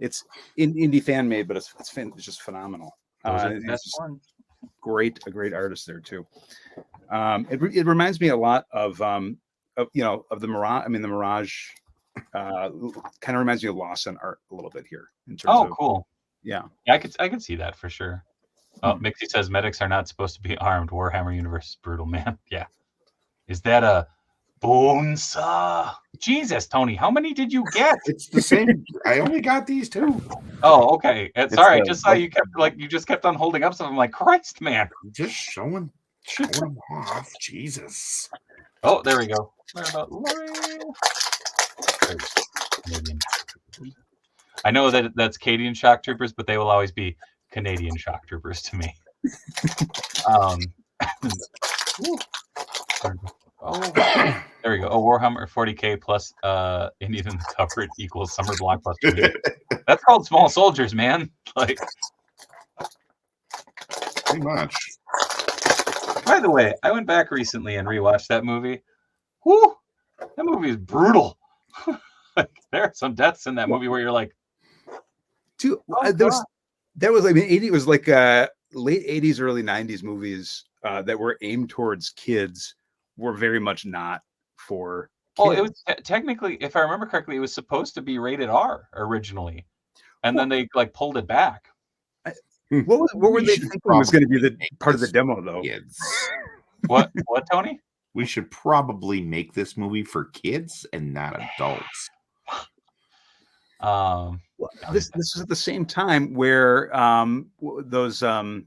it's indie fan made, but it's just phenomenal. It's just a great artist there too. It reminds me a lot of the Mirage. I mean, the Mirage kind of reminds me of Lawson art a little bit here. In terms of, cool. Yeah, I could see that for sure. Oh, Mixie says medics are not supposed to be armed. Warhammer universe is brutal, man. Yeah. Is that a bone saw? Jesus, Tony, how many did you get? It's the same. I only got these two. Oh, okay. Sorry, I just saw you kept on holding up something. I'm like, Christ, man. Just showing them off. Jesus. Oh, there we go. What about I know that that's Canadian shock troopers, but they will always be Canadian shock troopers to me. There we go. Oh, Warhammer 40K plus Indian in the cover equals summer blockbuster. That's called Small Soldiers, man. Like, pretty much. By the way, I went back recently and rewatched that movie. Whoo! That movie is brutal. Like, there are some deaths in that movie where you're like, dude, there was I mean, it was like late 80s, early 90s movies that were aimed towards kids were very much not for kids. Well, it was technically, if I remember correctly, it was supposed to be rated R originally, and then they like pulled it back. What were they thinking was going to be the part of the demo though? Kids. What, Tony? We should probably make this movie for kids and not adults. This is at the same time where those the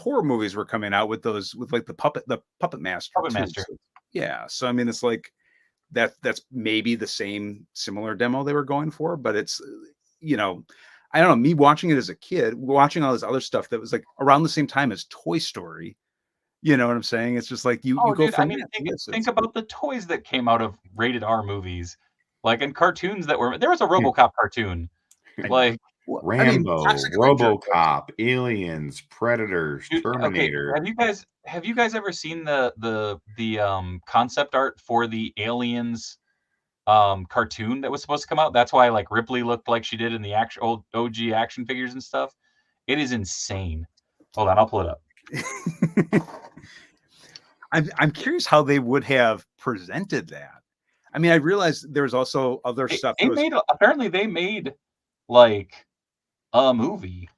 horror movies were coming out with like the puppet master. Puppet Master. So, yeah. So I mean, it's like that's maybe the same similar demo they were going for, but it's I don't know. Me watching it as a kid, watching all this other stuff that was like around the same time as Toy Story. You know what I'm saying? It's just like you go from. Think about the toys that came out of rated R movies, like in cartoons that were. There was a RoboCop cartoon, like Rambo, RoboCop, Aliens, Predators, Terminator. Okay. Have you guys ever seen the concept art for the Aliens cartoon that was supposed to come out? That's why like Ripley looked like she did in the actual OG action figures and stuff. It is insane. Hold on, I'll pull it up. I'm curious how they would have presented that. I mean, I realized there was also other stuff. Apparently they made like a movie,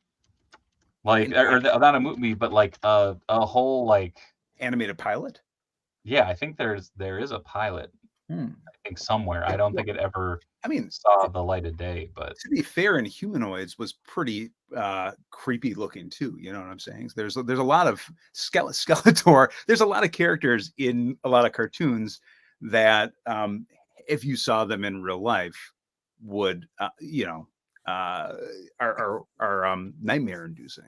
like or not a movie, but like a whole like animated pilot. Yeah, I think there is a pilot. I think somewhere. I don't think it ever. Saw the light of day. But to be fair, in Humanoids was pretty creepy looking too. You know what I'm saying? There's a lot of Skeletor. There's a lot of characters in a lot of cartoons that if you saw them in real life would are nightmare inducing.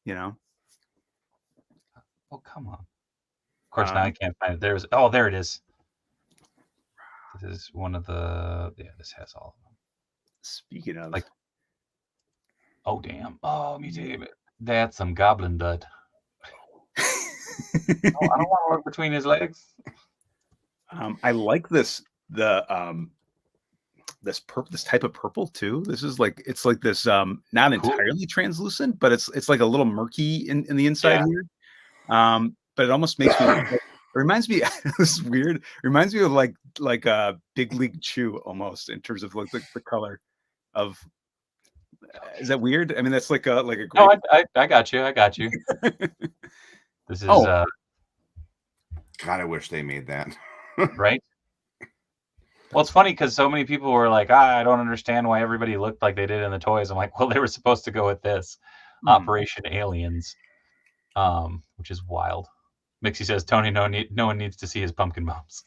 Oh, come on. Of course, now I can't find it. There it is. This is one of the. Yeah, this has all of them. Speaking of, like, oh damn! Oh, museum. That's some goblin dud. I don't want to look between his legs. I like this this type of purple too. This is like it's like this not entirely translucent, but it's like a little murky in the inside here. But it almost makes me it reminds me this is weird. It reminds me of like a Big League Chew almost in terms of like the color of. Is that weird? I mean, that's like a great. No, I got you. I got you. This is God, I wish they made that. Right. Well, it's funny because so many people were like, I don't understand why everybody looked like they did in the toys. I'm like, well, they were supposed to go with this Operation Aliens, which is wild. Mixie says, Tony, no one needs to see his pumpkin bumps.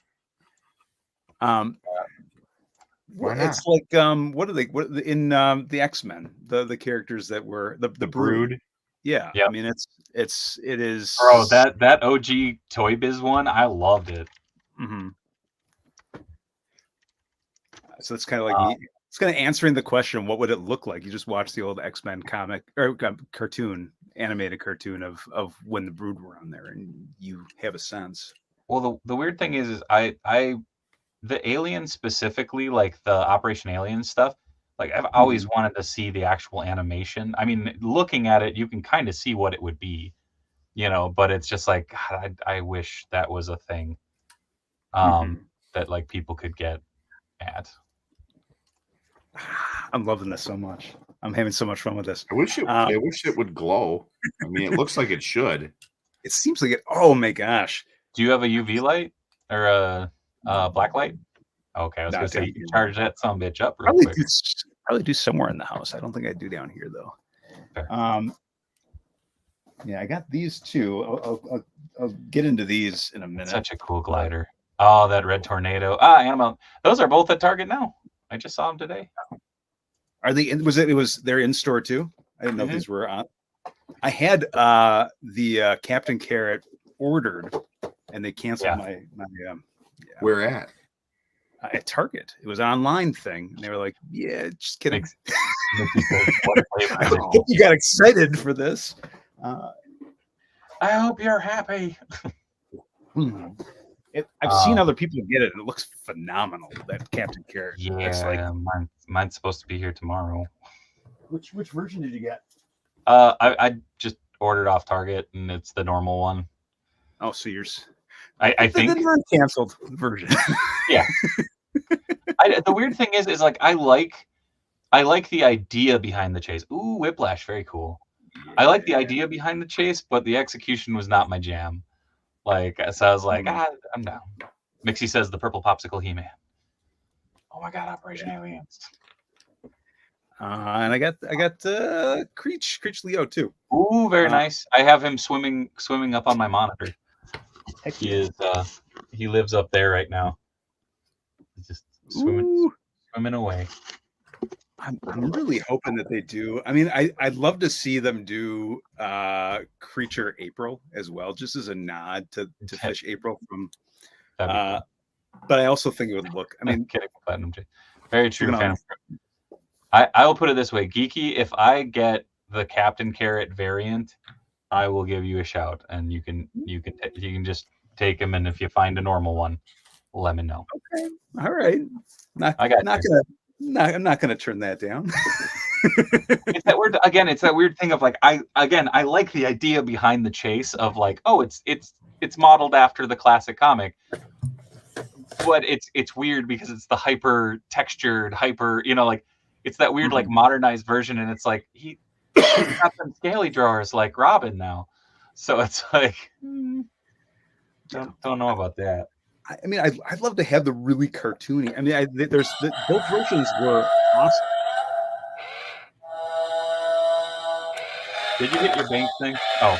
It's like what are they? What in the X-Men? The characters that were the Brood. Yeah, I mean it is. Bro, that OG Toy Biz one, I loved it. Mm-hmm. So it's kind of like it's kind of answering the question, what would it look like? You just watch the old X-Men comic or cartoon, animated cartoon of when the Brood were on there, and you have a sense. Well, the weird thing is the aliens specifically, like the Operation Aliens stuff, like I've always wanted to see the actual animation. I mean, looking at it, you can kind of see what it would be, but it's just like, God, I wish that was a thing that like people could get at. I'm loving this so much. I'm having so much fun with this. I wish it would glow. I mean, it looks like it should. It seems like it. Oh my gosh! Do you have a UV light or a black light? Okay, I was gonna say you can charge that some bitch up real quick. Probably do somewhere in the house. I don't think I do down here though. Fair. Yeah, I got these two. I'll get into these in a minute. Such a cool glider. Oh, that red tornado. Animal. Those are both at Target now. I just saw them today. Are they? They're in store too. I didn't know if these were on. I had the Captain Carrot ordered, and they canceled my. Where at? At Target. It was an online thing, and they were like, "Yeah, just kidding." You got excited for this. I hope you're happy. I've seen other people get it, and it looks phenomenal. That Captain Carrot. Yeah, mine's supposed to be here tomorrow. Which version did you get? I just ordered off Target, and it's the normal one. Oh, so yours. I think the non-canceled version. Yeah. The weird thing is like I like the idea behind the chase. Ooh, Whiplash, very cool. I like the idea behind the chase, but the execution was not my jam. Like, so I was like, I'm down. Mixie says the purple popsicle He-Man. Oh my God, Operation Aliens. And I got Creech Leo too. Ooh, very nice. I have him swimming up on my monitor. He is he lives up there right now. He's just swimming away. I'm really hoping that they do. I mean, I'd love to see them do Creature April as well, just as a nod to Fish April from. But I also think it would look. I mean, kidding, Platinum J. Very true. I will put it this way, Geeky. If I get the Captain Carrot variant, I will give you a shout, and you can just take him, and if you find a normal one, let me know. Okay, all right. I'm not gonna turn that down. It's that weird. Again, it's that weird thing of like I like the idea behind the chase of like, oh, it's modeled after the classic comic, but it's weird because it's the hyper textured, like it's that weird like modernized version, and it's like he's got some scaly drawers like Robin now, so it's like don't know about that. I mean, I'd love to have the really cartoony. I mean, both versions were awesome. Did you get your bank thing? Oh.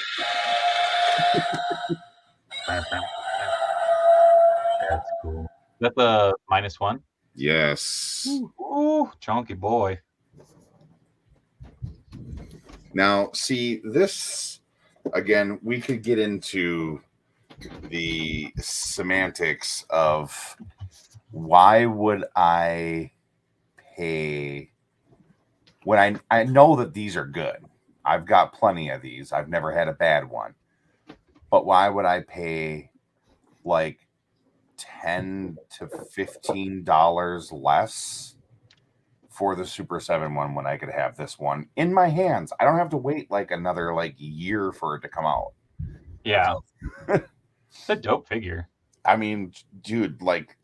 That's cool. Is that the -1? Yes. Ooh, chunky boy. Now, see, this, again, we could get into the semantics of why would I pay when I know that these are good. I've got plenty of these. I've never had a bad one. But why would I pay like $10 to $15 less for the Super 7 one when I could have this one in my hands? I don't have to wait like another like year for it to come out. Yeah. It's a dope figure. I mean, dude, like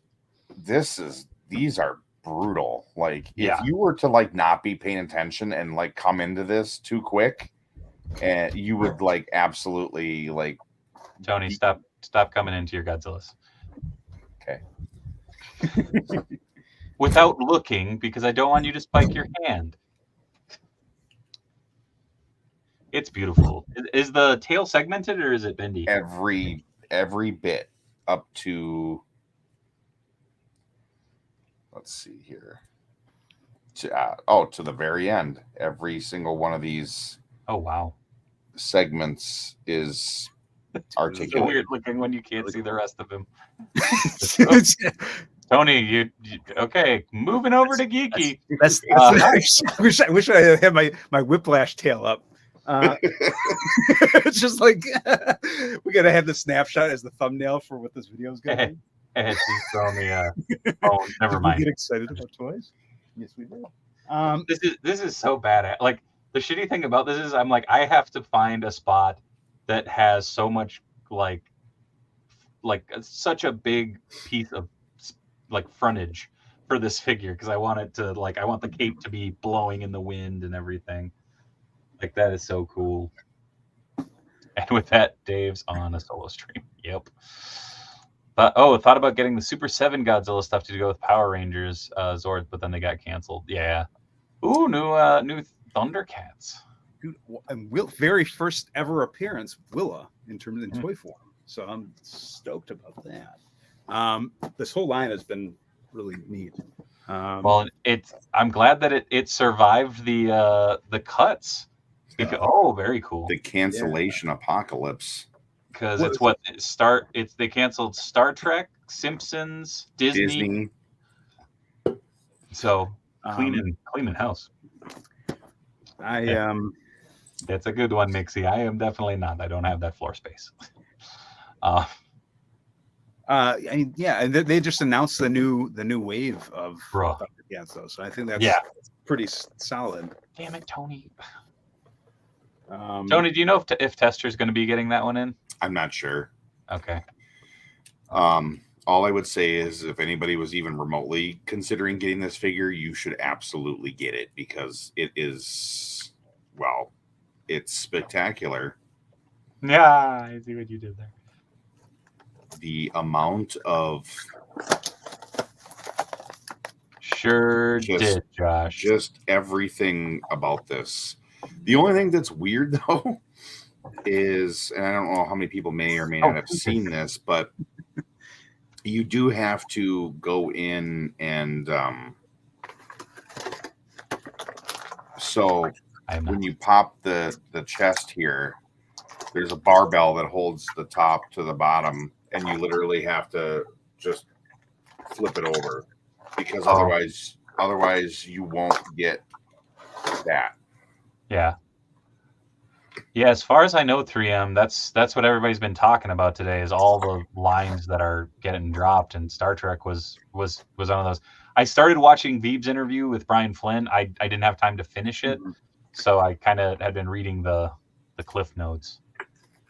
these are brutal. Like if you were to like not be paying attention and like come into this too quick, and you would like absolutely like Tony, stop coming into your Godzillas. Okay. Without looking, because I don't want you to spike your hand. It's beautiful. Is the tail segmented or is it bendy? Every bit up to, let's see here, to the very end. Every single one of these segments is articulate. It's weird looking when you can't see the rest of him. Tony, you okay? Moving over to geeky. I wish I had my whiplash tail up. It's just like we gotta have the snapshot as the thumbnail for what this video is gonna be. She's throwing me oh, never mind. Get excited about toys? Yes, we did. This is so bad. Like the shitty thing about this is I'm like I have to find a spot that has so much like such a big piece of like frontage for this figure because I want it to like I want the cape to be blowing in the wind and everything. Like that is so cool. And with that, Dave's on a solo stream. Yep. But thought about getting the Super 7 Godzilla stuff to go with Power Rangers Zords, but then they got canceled. Yeah. Ooh, new Thundercats. Dude, very first ever appearance, Willa in terms of toy form. So I'm stoked about that. This whole line has been really neat. Well, I'm glad that it survived the cuts. Because, very cool. The cancellation apocalypse. Because they canceled Star Trek, Simpsons, Disney. So cleaning house. That's a good one, Mixie. I am definitely not. I don't have that floor space. And they just announced the new wave of Thundercats, though. So I think that's pretty solid. Damn it, Tony. Tony, do you know if Tester's going to be getting that one in? I'm not sure. Okay. All I would say is if anybody was even remotely considering getting this figure, you should absolutely get it because it is, well, it's spectacular. Yeah, I see what you did there. The amount of did, Josh. Just everything about this. The only thing that's weird though is, and I don't know how many people may or may not have seen this, but you do have to go in and so when you pop the chest here, there's a barbell that holds the top to the bottom, and you literally have to just flip it over because otherwise you won't get that. Yeah. Yeah, as far as I know, 3M, that's what everybody's been talking about today is all the lines that are getting dropped, and Star Trek was one of those. I started watching Veeb's interview with Brian Flynn. I didn't have time to finish it, so I kind of had been reading the cliff notes.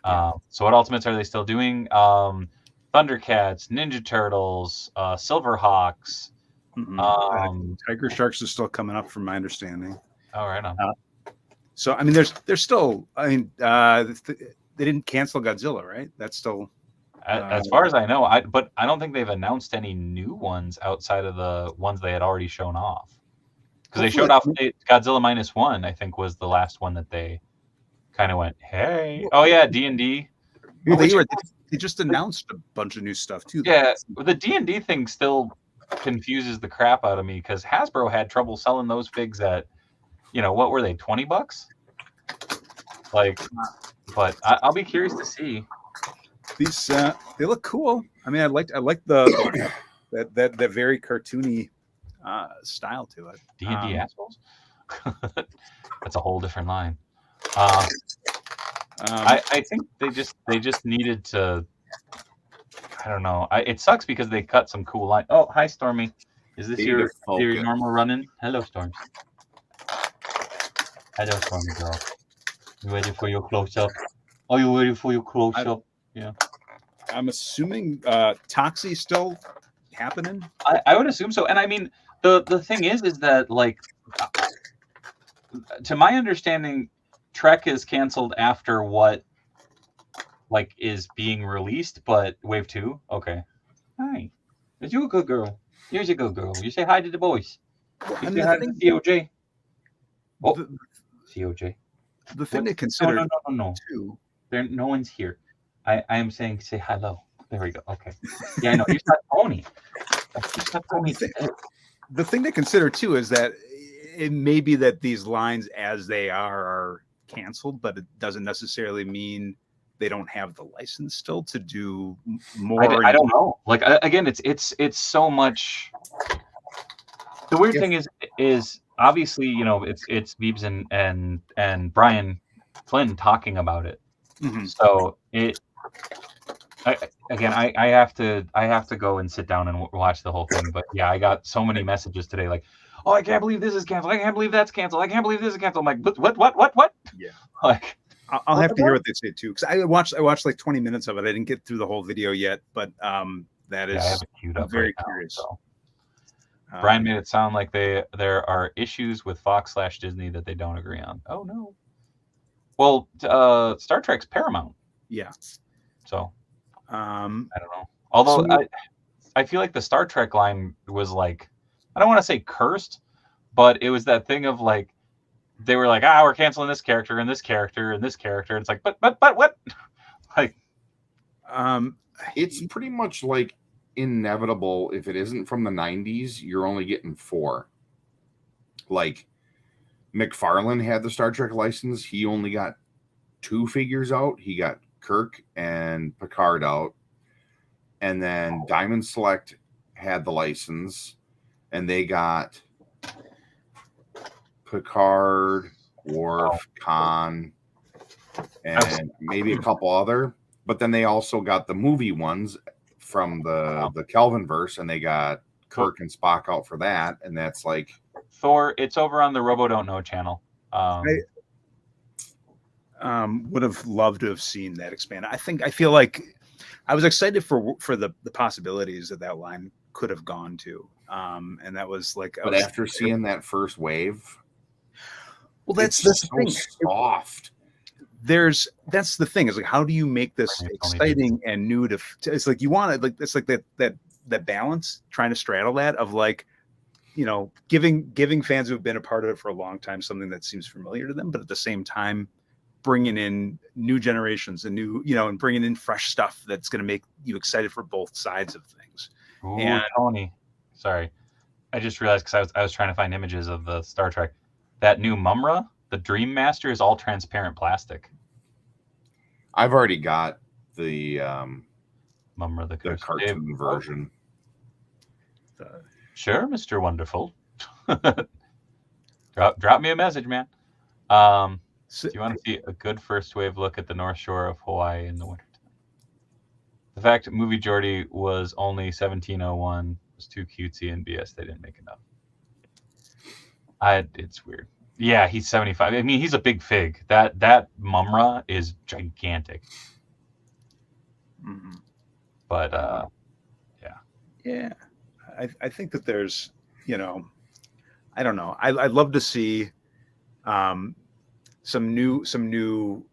So what Ultimates are they still doing? Thundercats, Ninja Turtles, Silverhawks. Tiger Sharks is still coming up from my understanding. Oh, right on. So I mean, there's still. I mean, they didn't cancel Godzilla, right? That's still. As far as I know, but I don't think they've announced any new ones outside of the ones they had already shown off. Because they showed off Godzilla -1, I think, was the last one that they kind of went, hey. Oh yeah, D&D. Well, they just announced a bunch of new stuff too. Yeah, the D&D thing still confuses the crap out of me because Hasbro had trouble selling those figs at, what were they, $20? Like, but I'll be curious to see. These they look cool. I mean, I like the that very cartoony style to it. D&D assholes. That's a whole different line. I think they just needed to. I don't know. It sucks because they cut some cool line. Oh, hi, Stormy. Is this your normal run-in? Hello, Storms. Hello, Stormy girl. You ready for your close-up? Are you ready for your close-up? Yeah. I'm assuming Toxie still happening. I would assume so. And I mean, the thing is that like, to my understanding, Trek is canceled after what like is being released, but Wave 2, okay. Hi. You're a good girl. Here's a good girl. You say hi to the boys. You say hi to the COJ. Oh, COJ. The thing to consider no. Too. No one's here. I am saying say hello. There we go. Okay. Yeah, I know. You're not Tony. The thing to consider too is that it may be that these lines as they are canceled, but it doesn't necessarily mean they don't have the license still to do more. I don't know. Like again, it's so much. The weird thing is obviously, you know, it's Beebs and Brian Flynn talking about it. Mm-hmm. So I have to go and sit down and watch the whole thing. But yeah, I got so many messages today like, oh, I can't believe this is canceled. I can't believe that's canceled. I can't believe this is canceled. I'm like, what? Yeah. Like, I'll have to hear what they say too, because I watched like 20 minutes of it. I didn't get through the whole video yet, but that is I have it queued up very right curious. Now, so. Brian made it sound like there are issues with Fox/Disney that they don't agree on. Oh no. Well, Star Trek's Paramount. Yeah. So I don't know. Although I feel like the Star Trek line was like, I don't want to say cursed, but it was that thing of like, they were like, we're canceling this character and this character and this character. It's like, but what? Like, it's pretty much like inevitable. If it isn't from the 90s, you're only getting 4. Like McFarlane had the Star Trek license. He only got 2 figures out. He got Kirk and Picard out. And then Diamond Select had the license and they got Picard, Worf, Khan, and maybe a couple other. But then they also got the movie ones from the Kelvin verse, and they got Kirk and Spock out for that. And that's like Thor. It's over on the Robo Don't Know channel. I would have loved to have seen that expand. I feel like I was excited for the possibilities that line could have gone to. And that was like, but after seeing that first wave. Well, that's the thing. Soft. That's the thing is like, how do you make this exciting and new to it's like you want it like it's like that balance, trying to straddle that of like, you know, giving fans who have been a part of it for a long time something that seems familiar to them, but at the same time bringing in new generations and new, you know, and bringing in fresh stuff that's going to make you excited for both sides of things. Ooh, and Tony, sorry, I just realized because I was trying to find images of the Star Trek. That new Mumra, the Dream Master, is all transparent plastic. I've already got the Mumra, the cartoon version. Sure, Mr. Wonderful. drop me a message, man. Do you want to see a good first wave look at the North Shore of Hawaii in the winter? The fact Movie Jordy was only 1701 was too cutesy and BS. They didn't make enough. It's weird. Yeah, he's 75. I mean, he's a big fig. That Mumra is gigantic. Mm-hmm. But yeah. I think that there's, you know, I don't know. I'd love to see some new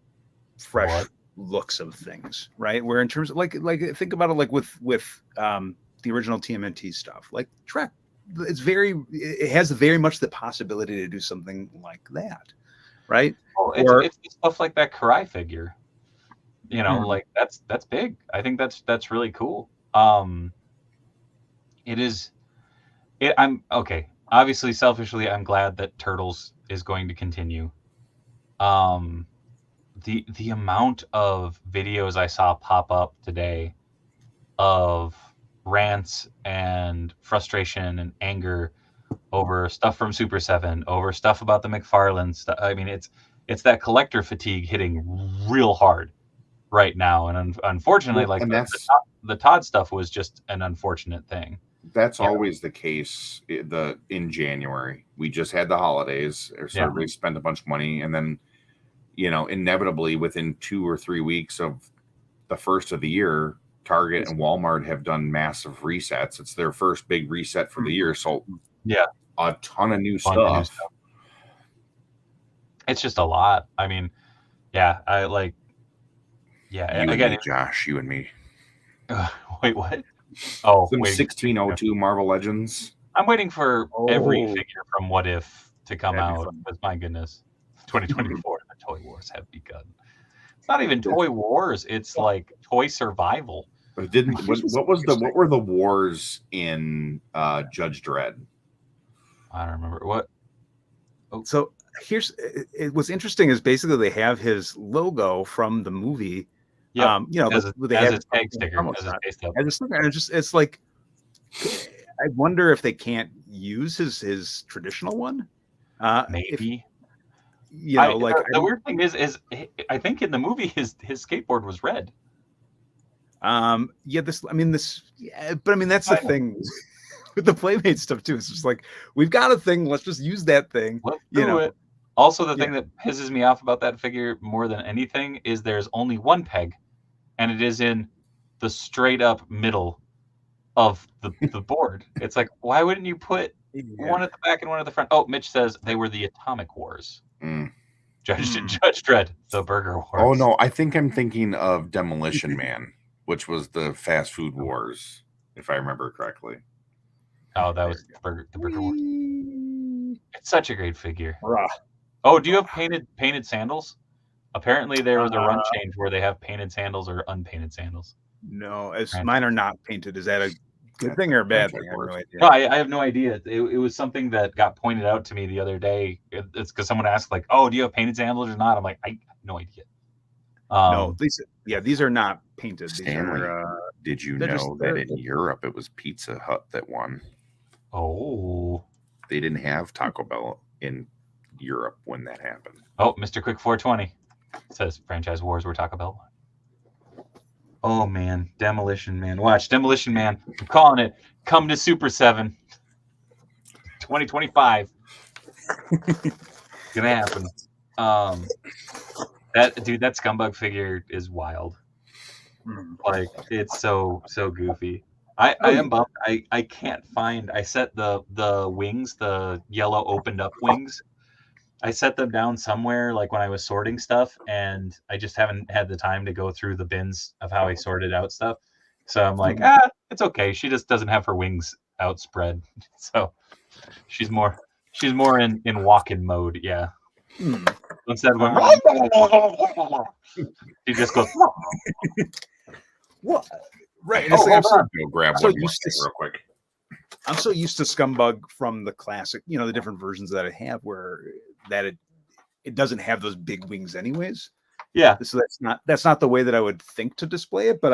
fresh looks of things, right? Where in terms of like think about it like with the original TMNT stuff, like Trek. It has very much the possibility to do something like that, right? Well, it's stuff like that Karai figure, you know, like that's big. I think that's really cool. I'm okay. Obviously, selfishly, I'm glad that Turtles is going to continue. The amount of videos I saw pop up today of rants and frustration and anger over stuff from Super 7, over stuff about the McFarlane stuff. I mean, it's it's that collector fatigue hitting real hard right now, and unfortunately, Well, like and the Todd stuff was just an unfortunate thing. That's always the case. In January, we just had the holidays, so everybody spent a bunch of money, and then inevitably within 2 or 3 weeks of the first of the year, Target and Walmart have done massive resets. It's their first big reset for the year, so a ton of new stuff. It's just a lot. I mean, I like. Yeah, you again, and me, Josh, you and me. Wait, what? Oh, some 1602 Marvel Legends. I'm waiting for every figure from What If to come out. Because my goodness, 2024, the Toy Wars have begun. It's not even Toy Wars; it's like Toy Survival. But it didn't. What were the wars in Judge Dredd? I don't remember what. Oh. So what's interesting is basically they have his logo from the movie. Yeah, as a tag sticker, it's like, I wonder if they can't use his traditional one. Maybe. The weird thing is I think in the movie his skateboard was red. But that's the thing with the Playmate stuff too. It's just like, we've got a thing, let's just use that thing. Let's do it. Also, the thing that pisses me off about that figure more than anything is there's only one peg, and it is in the straight up middle of the board. It's like, why wouldn't you put one at the back and one at the front? Oh, Mitch says they were the Atomic Wars. Judge Dredd, the Burger Wars. Oh no, I think I'm thinking of Demolition Man, which was the Fast Food Wars, if I remember correctly. Oh, that was the Burger Wars. It's such a great figure. Oh, do you have painted sandals? Apparently, there was a run change where they have painted sandals or unpainted sandals. No, mine are not painted. Is that a good thing or a bad thing? I have no idea. No, I have no idea. It was something that got pointed out to me the other day. It's because someone asked, like, "Oh, do you have painted sandals or not?" I'm like, I have no idea. No, these are not painted. Stanley, did you know that in Europe it was Pizza Hut that won? Oh, they didn't have Taco Bell in Europe when that happened. Oh, Mr. Quick 420 says franchise wars were Taco Bell. Oh man, Demolition Man. Watch Demolition Man. I'm calling it. Come to Super 7. 2025. Gonna happen. That scumbag figure is wild. Like, it's so goofy. I am bummed. I can't find. I set the wings, the yellow opened up wings. I set them down somewhere, like when I was sorting stuff, and I just haven't had the time to go through the bins of how I sorted out stuff. So I'm like, it's okay. She just doesn't have her wings outspread, so she's more in walk-in mode. Yeah. Instead of going, she just goes. What? Right. Go grab one real quick. I'm so used to Scumbug from the classic, the different versions that I have, where it doesn't have those big wings anyways. Yeah. So that's not the way that I would think to display it. But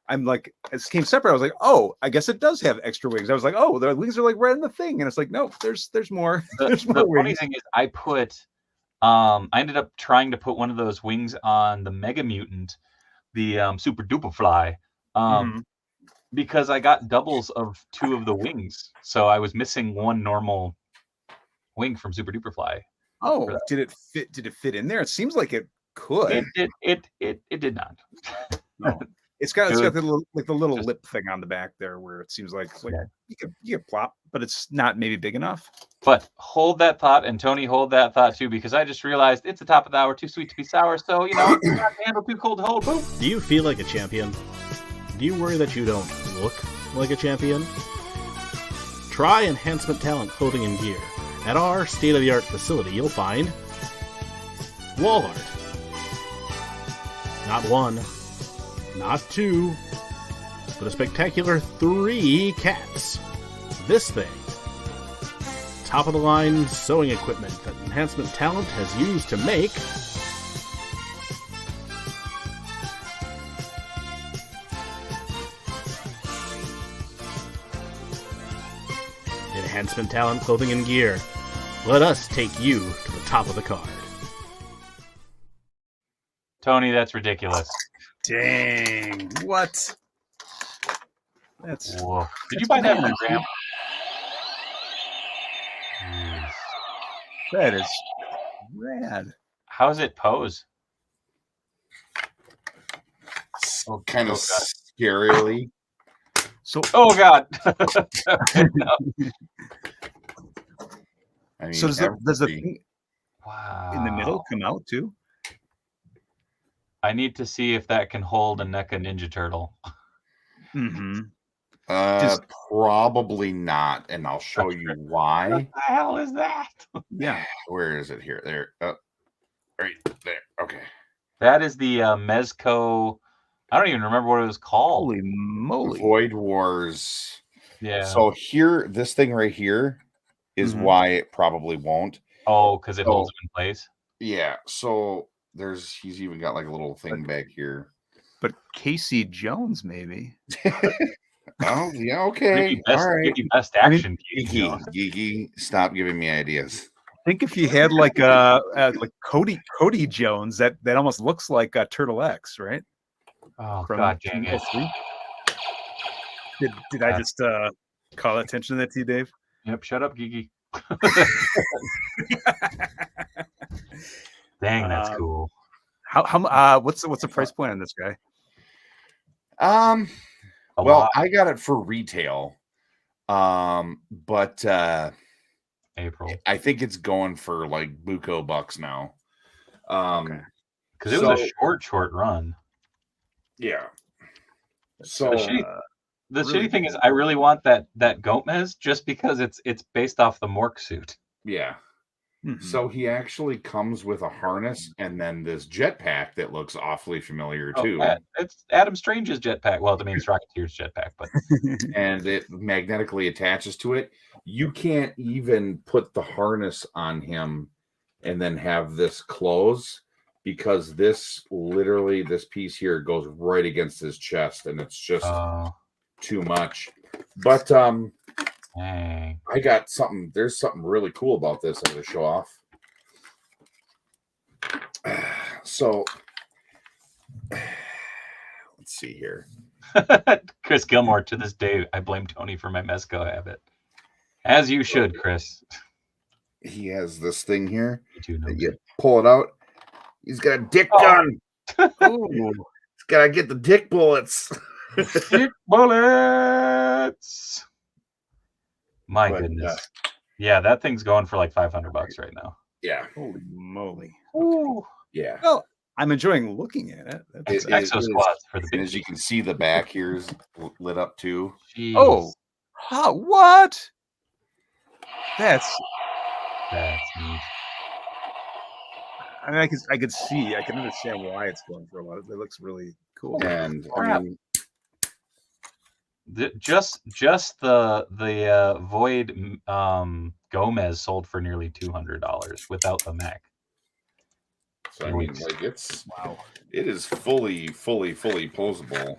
I'm like, it came separate. I was like, oh, I guess it does have extra wings. I was like, oh, the wings are like right in the thing, and it's like, no, there's more. There's more the funny thing is, I ended up trying to put one of those wings on the Mega Mutant, the Super Duper Fly. Because I got doubles of 2 of the wings, so I was missing one normal wing from Super Duper Fly. Oh, did it fit? Did it fit in there? It seems like it could. It did not. No, it's got the little lip thing on the back there, where it seems like you could plop, but it's not maybe big enough. But hold that thought, and Tony, hold that thought too, because I just realized it's the top of the hour, too sweet to be sour. So it's not handle too cold to hold. Boom. Do you feel like a champion? Do you worry that you don't look like a champion? Try Enhancement Talent Clothing and Gear. At our state-of-the-art facility, you'll find wall art. Not 1, not 2, but a spectacular 3 cats. This thing. Top-of-the-line sewing equipment that Enhancement Talent has used to make Enhancement Talent Clothing and Gear. Let us take you to the top of the card. Tony, that's ridiculous. Dang. What? That's. Whoa. Did you buy that from Graham? Jeez. That is rad. How does it pose? Kind of God. scarily. So. Oh God. I mean, So does the thing Wow. in the middle come out too? I need to see if that can hold a NECA Ninja Turtle. Mm-hmm. Probably not, and I'll show you why. What the hell is that? Yeah. Where is it here? There. Right there. Okay. That is the Mezco. I don't even remember what it was called. Holy moly. Void Wars. Yeah. So here, this thing right here is why it probably won't. Oh, because it holds them in place. Yeah. So he's even got like a little thing back here. But Casey Jones, maybe. Oh, yeah. Okay. Best, all right. Best action. Gigi, stop giving me ideas. I think if you had like like Cody Jones, that almost looks like Turtle X, right? Oh From God, dang it! Did I just call attention to that to you, Dave? Yep. Shut up, Gigi. Dang, that's cool. How what's the price point on this guy? Well, I got it for retail. But April. I think it's going for like buco bucks now. Because it was a short run. Yeah. So the shitty thing is, I really want that Gomez just because it's based off the Mork suit. Yeah. So he actually comes with a harness and then this jetpack that looks awfully familiar too. It's Adam Strange's jetpack. Well, I mean, it's Rocketeer's jetpack, but and it magnetically attaches to it. You can't even put the harness on him and then have this close because this piece here goes right against his chest and it's just too much. But dang. I got something. There's something really cool about this I'm going to show off. So, let's see here. Chris Gilmore, to this day, I blame Tony for my Mezco habit. As you should, Chris. He has this thing here. You pull it out. He's got a dick gun. Oh, he's got to get the dick bullets. Dick bullets. My goodness. Yeah, that thing's going for like $500 right now. Yeah. Holy moly. Ooh. Yeah. Well, I'm enjoying looking at it. It's Exo Squads for the big. As you can see, the back here is lit up too. Jeez. Oh, what? That's neat. I mean, I could see, I can understand why it's going for a lot. It looks really cool. And I mean, just the Void Gomez sold for nearly $200 without the mech. So I mean, like it is fully posable.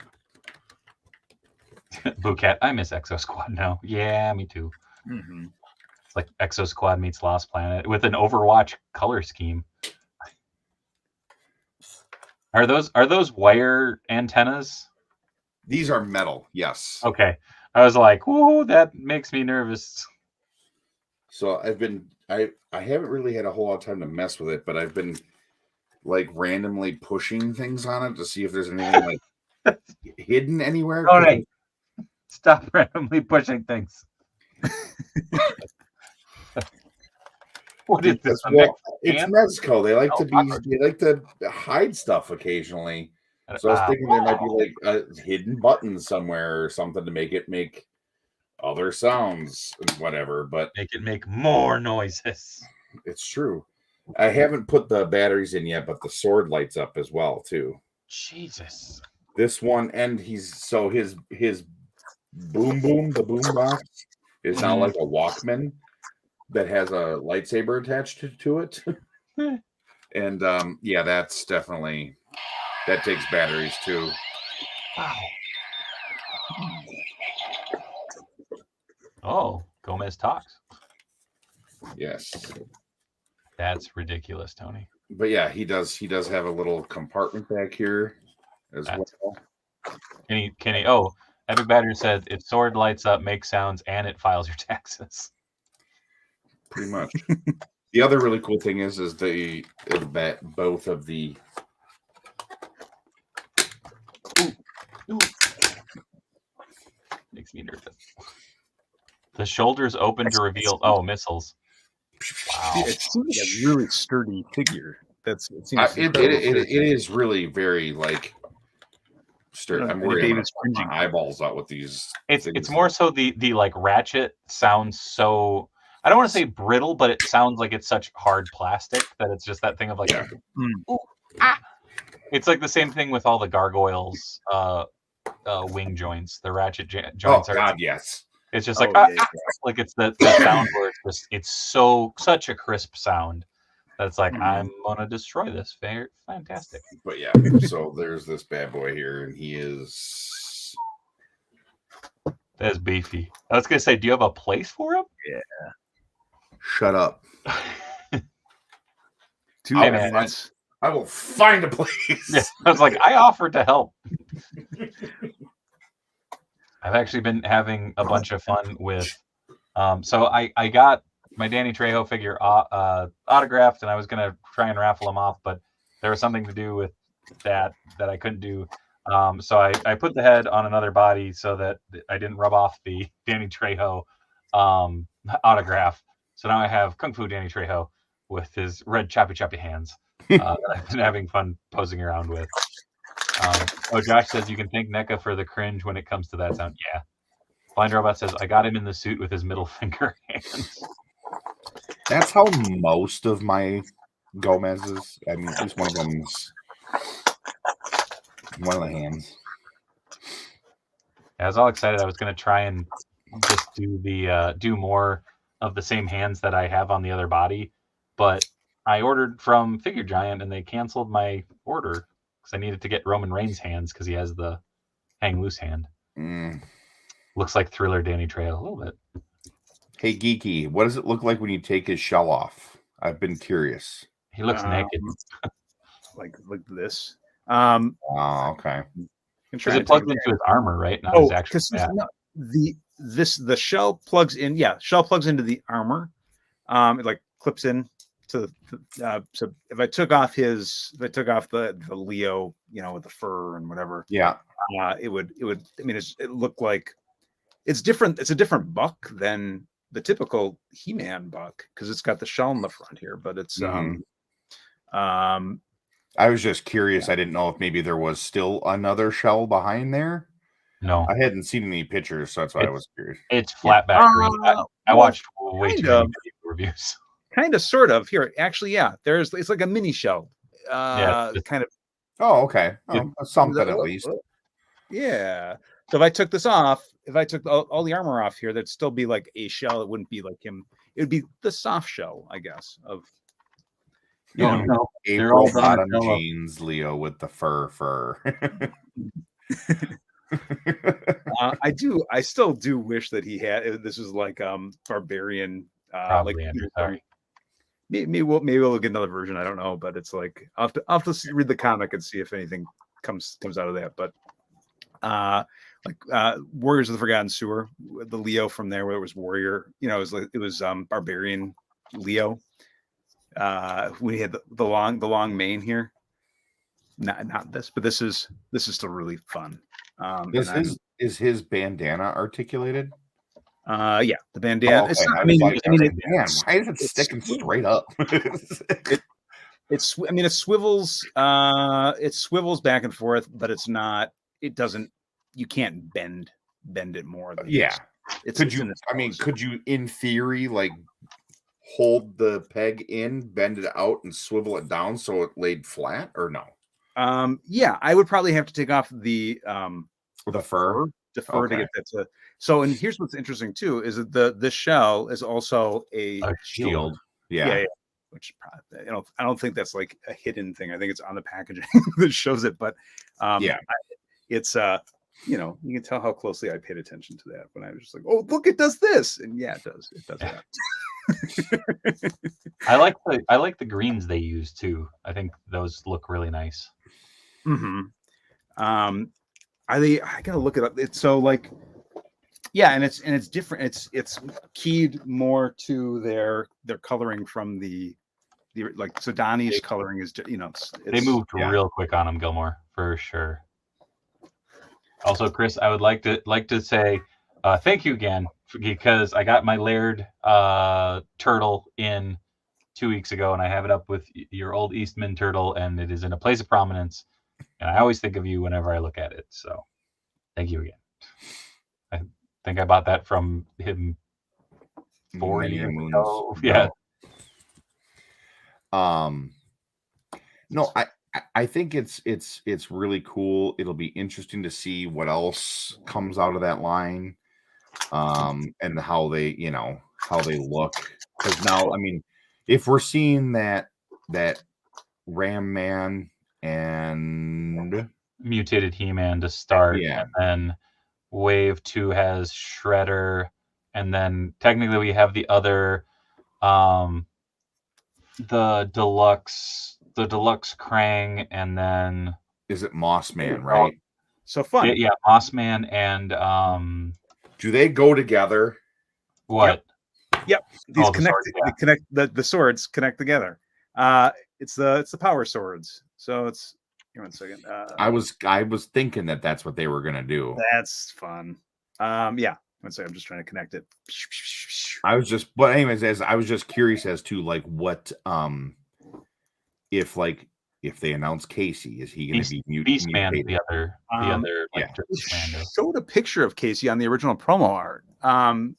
Bouquet, I miss Exo Squad now. Yeah, me too. It's like Exo Squad meets Lost Planet with an Overwatch color scheme. Are those wire antennas? These are metal, yes. Okay. I was like, whoa, that makes me nervous. So I haven't really had a whole lot of time to mess with it, but I've been like randomly pushing things on it to see if there's anything like hidden anywhere. All right. Stop randomly pushing things. What is this? It's Mezco. They like to hide stuff occasionally. So I was thinking there might be like a hidden button somewhere or something to make it make other sounds and whatever, but make it make more noises. It's true. I haven't put the batteries in yet, but the sword lights up as well too. Jesus. This one, and his boom, the boom box is now like a Walkman that has a lightsaber attached to it. And yeah, that's definitely, that takes batteries too. Wow. Oh, Gomez talks. Yes. That's ridiculous, Tony. But yeah, he does have a little compartment back here as well. Can he? Oh, Epic Battery said if sword lights up, makes sounds, and it files your taxes. Pretty much. The other really cool thing is both of the. Ooh. Makes me nervous. The shoulders open to reveal. Oh, missiles. Wow. It seems like a really sturdy figure. It is really very like sturdy. I'm worried about my eyeballs out with these. It's more so the like ratchet sounds so. I don't want to say brittle, but it sounds like it's such hard plastic that it's just that thing of like. Yeah. Ooh, ah. It's like the same thing with all the gargoyles wing joints. The ratchet joints. Oh God, yes. It's just like like it's the sound where it's such a crisp sound that's like I'm gonna destroy this. Fantastic. But yeah, so there's this bad boy here, and he is that's beefy. I was gonna say, do you have a place for him? Yeah. Shut up. I will find a place. Yeah, I was like, I offered to help. I've actually been having a bunch of fun with. So I got my Danny Trejo figure autographed, and I was gonna try and raffle him off, but there was something to do with that I couldn't do. So I put the head on another body so that I didn't rub off the Danny Trejo autograph. So now I have Kung Fu Danny Trejo with his red choppy hands that I've been having fun posing around with. Josh says you can thank NECA for the cringe when it comes to that sound. Yeah. Blind Robot says I got him in the suit with his middle finger hands. That's how most of my Gomez's. I mean, at least one of them's one of the hands. I was all excited. I was going to try and just do more of the same hands that I have on the other body, but I ordered from Figure Giant and they canceled my order because I needed to get Roman Reigns hands because he has the hang loose hand. Looks like Thriller Danny Trejo a little bit. Hey Geeky, what does it look like when you take his shell off? I've been curious. He looks naked. like this. Okay. Because it plugs into his armor, right? Not his actual the shell plugs in. Yeah, shell plugs into the armor. It like clips in to so if I took off the Leo, with the fur and whatever. Yeah. It would. I mean, it looked like it's different. It's a different buck than the typical He-Man buck because it's got the shell in the front here, but it's I was just curious. Yeah. I didn't know if maybe there was still another shell behind there. No, I hadn't seen any pictures, so that's why I was curious. It's flat back green. I watched way too many reviews. Kind of, sort of. Here, actually, yeah. It's like a mini shell. Kind of. Oh, okay. Something at least. Yeah. So if I took this off, if I took all the armor off here, that'd still be like a shell. It wouldn't be like him. It would be the soft shell, I guess. Of April bottom jeans, Leo with the fur. I still do wish that he had. This was like barbarian. Probably, sorry. Maybe we'll get another version. I don't know, but it's like I'll have to read the comic and see if anything comes out of that. But Warriors of the Forgotten Sewer, the Leo from there, where it was warrior. It was barbarian Leo. We had the long mane here. Not this, but this is still really fun. Is his bandana articulated? Yeah, the bandana. Okay. Why is it sticking straight up? It swivels. It swivels back and forth, but it's not. It doesn't. You can't bend it more than could you in theory like hold the peg in, bend it out, and swivel it down so it laid flat, or no? Yeah, I would probably have to take off the fur. To get that to. So, and here's what's interesting too is that this shell is also a shield. Yeah. Which I don't think that's like a hidden thing. I think it's on the packaging that shows it. But it's you can tell how closely I paid attention to that when I was just like, oh look, it does this, and yeah, it does that. I like the greens they use too. I think those look really nice. Mm-hmm. I gotta look it up. It's so like, yeah, and it's different. It's keyed more to their coloring from the like. So Donnie's coloring is, They moved real quick on them, Gilmore, for sure. Also, Chris, I would like to say thank you again, because I got my layered turtle in 2 weeks ago, and I have it up with your old Eastman turtle, and it is in a place of prominence. And I always think of you whenever I look at it. So thank you again. I think I bought that from him 4 years ago. Yeah. No, I think it's really cool. It'll be interesting to see what else comes out of that line, and how they look. Because now, I mean, if we're seeing that Ram Man and mutated He-Man to start, yeah, and then Wave 2 has Shredder, and then technically we have the other, the deluxe Krang, and then is it Moss Man, right? So fun. Yeah, Moss Man and do they go together? What? Yep. These the connect. swords, yeah. They connect. The swords connect together. It's the power swords. So it's. Give me 1 second. I was thinking that's what they were gonna do. That's fun. Yeah. 1 second. I'm just trying to connect it. But anyways, as I was just curious as to like what if they announce Casey, is he going to be Beast Man? mutated? The other yeah. Showed a picture of Casey on the original promo art.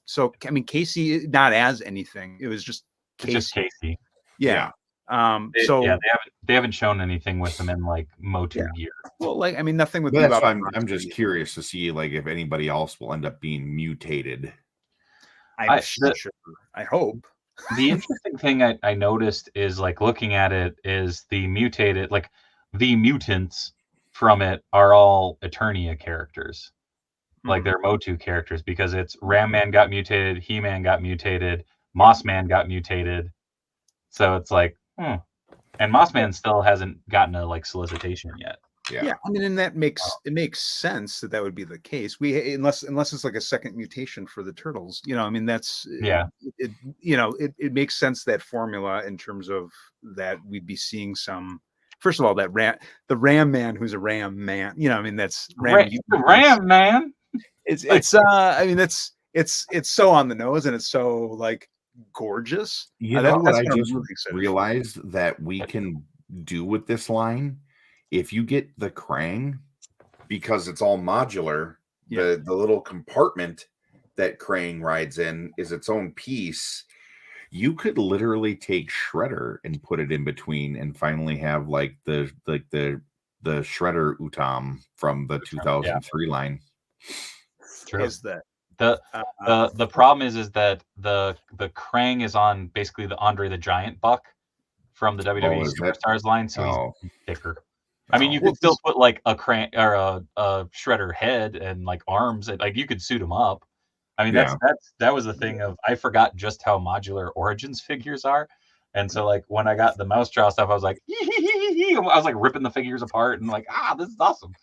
So I mean, Casey not as anything. It was just Casey. Just Casey. Yeah. They haven't shown anything with him in like Motu gear. Well, like I mean, nothing with. That's why I'm just curious to see like if anybody else will end up being mutated. I hope. The interesting thing I noticed is like looking at it is the mutated, like the mutants from it are all Eternia characters. Like they're Motu characters, because it's Ram Man got mutated, He-Man got mutated, Moss Man got mutated. So it's like, and Moss Man still hasn't gotten a like solicitation yet. Yeah, I mean, and that makes sense that would be the case. Unless it's like a second mutation for the turtles, I mean, that's it makes sense, that formula, in terms of that we'd be seeing some. First of all, the Ram Man, who's a Ram Man, I mean, that's Ram Man. I mean, it's so on the nose, and it's so like gorgeous. What I just realized that we can do with this line. If you get the Krang, because it's all modular, the little compartment that Krang rides in is its own piece. You could literally take Shredder and put it in between, and finally have like the Shredder Utam from the 2003 line. True. Is that the problem is that the Krang is on basically the Andre the Giant buck from the WWE Superstars line, so he's thicker. I mean, you could still put like a Krang or a Shredder head and like arms, and like you could suit him up. I mean, that was the thing of, I forgot just how modular Origins figures are, and so like when I got the Mousetrail stuff, I was like, I was like ripping the figures apart and like, this is awesome.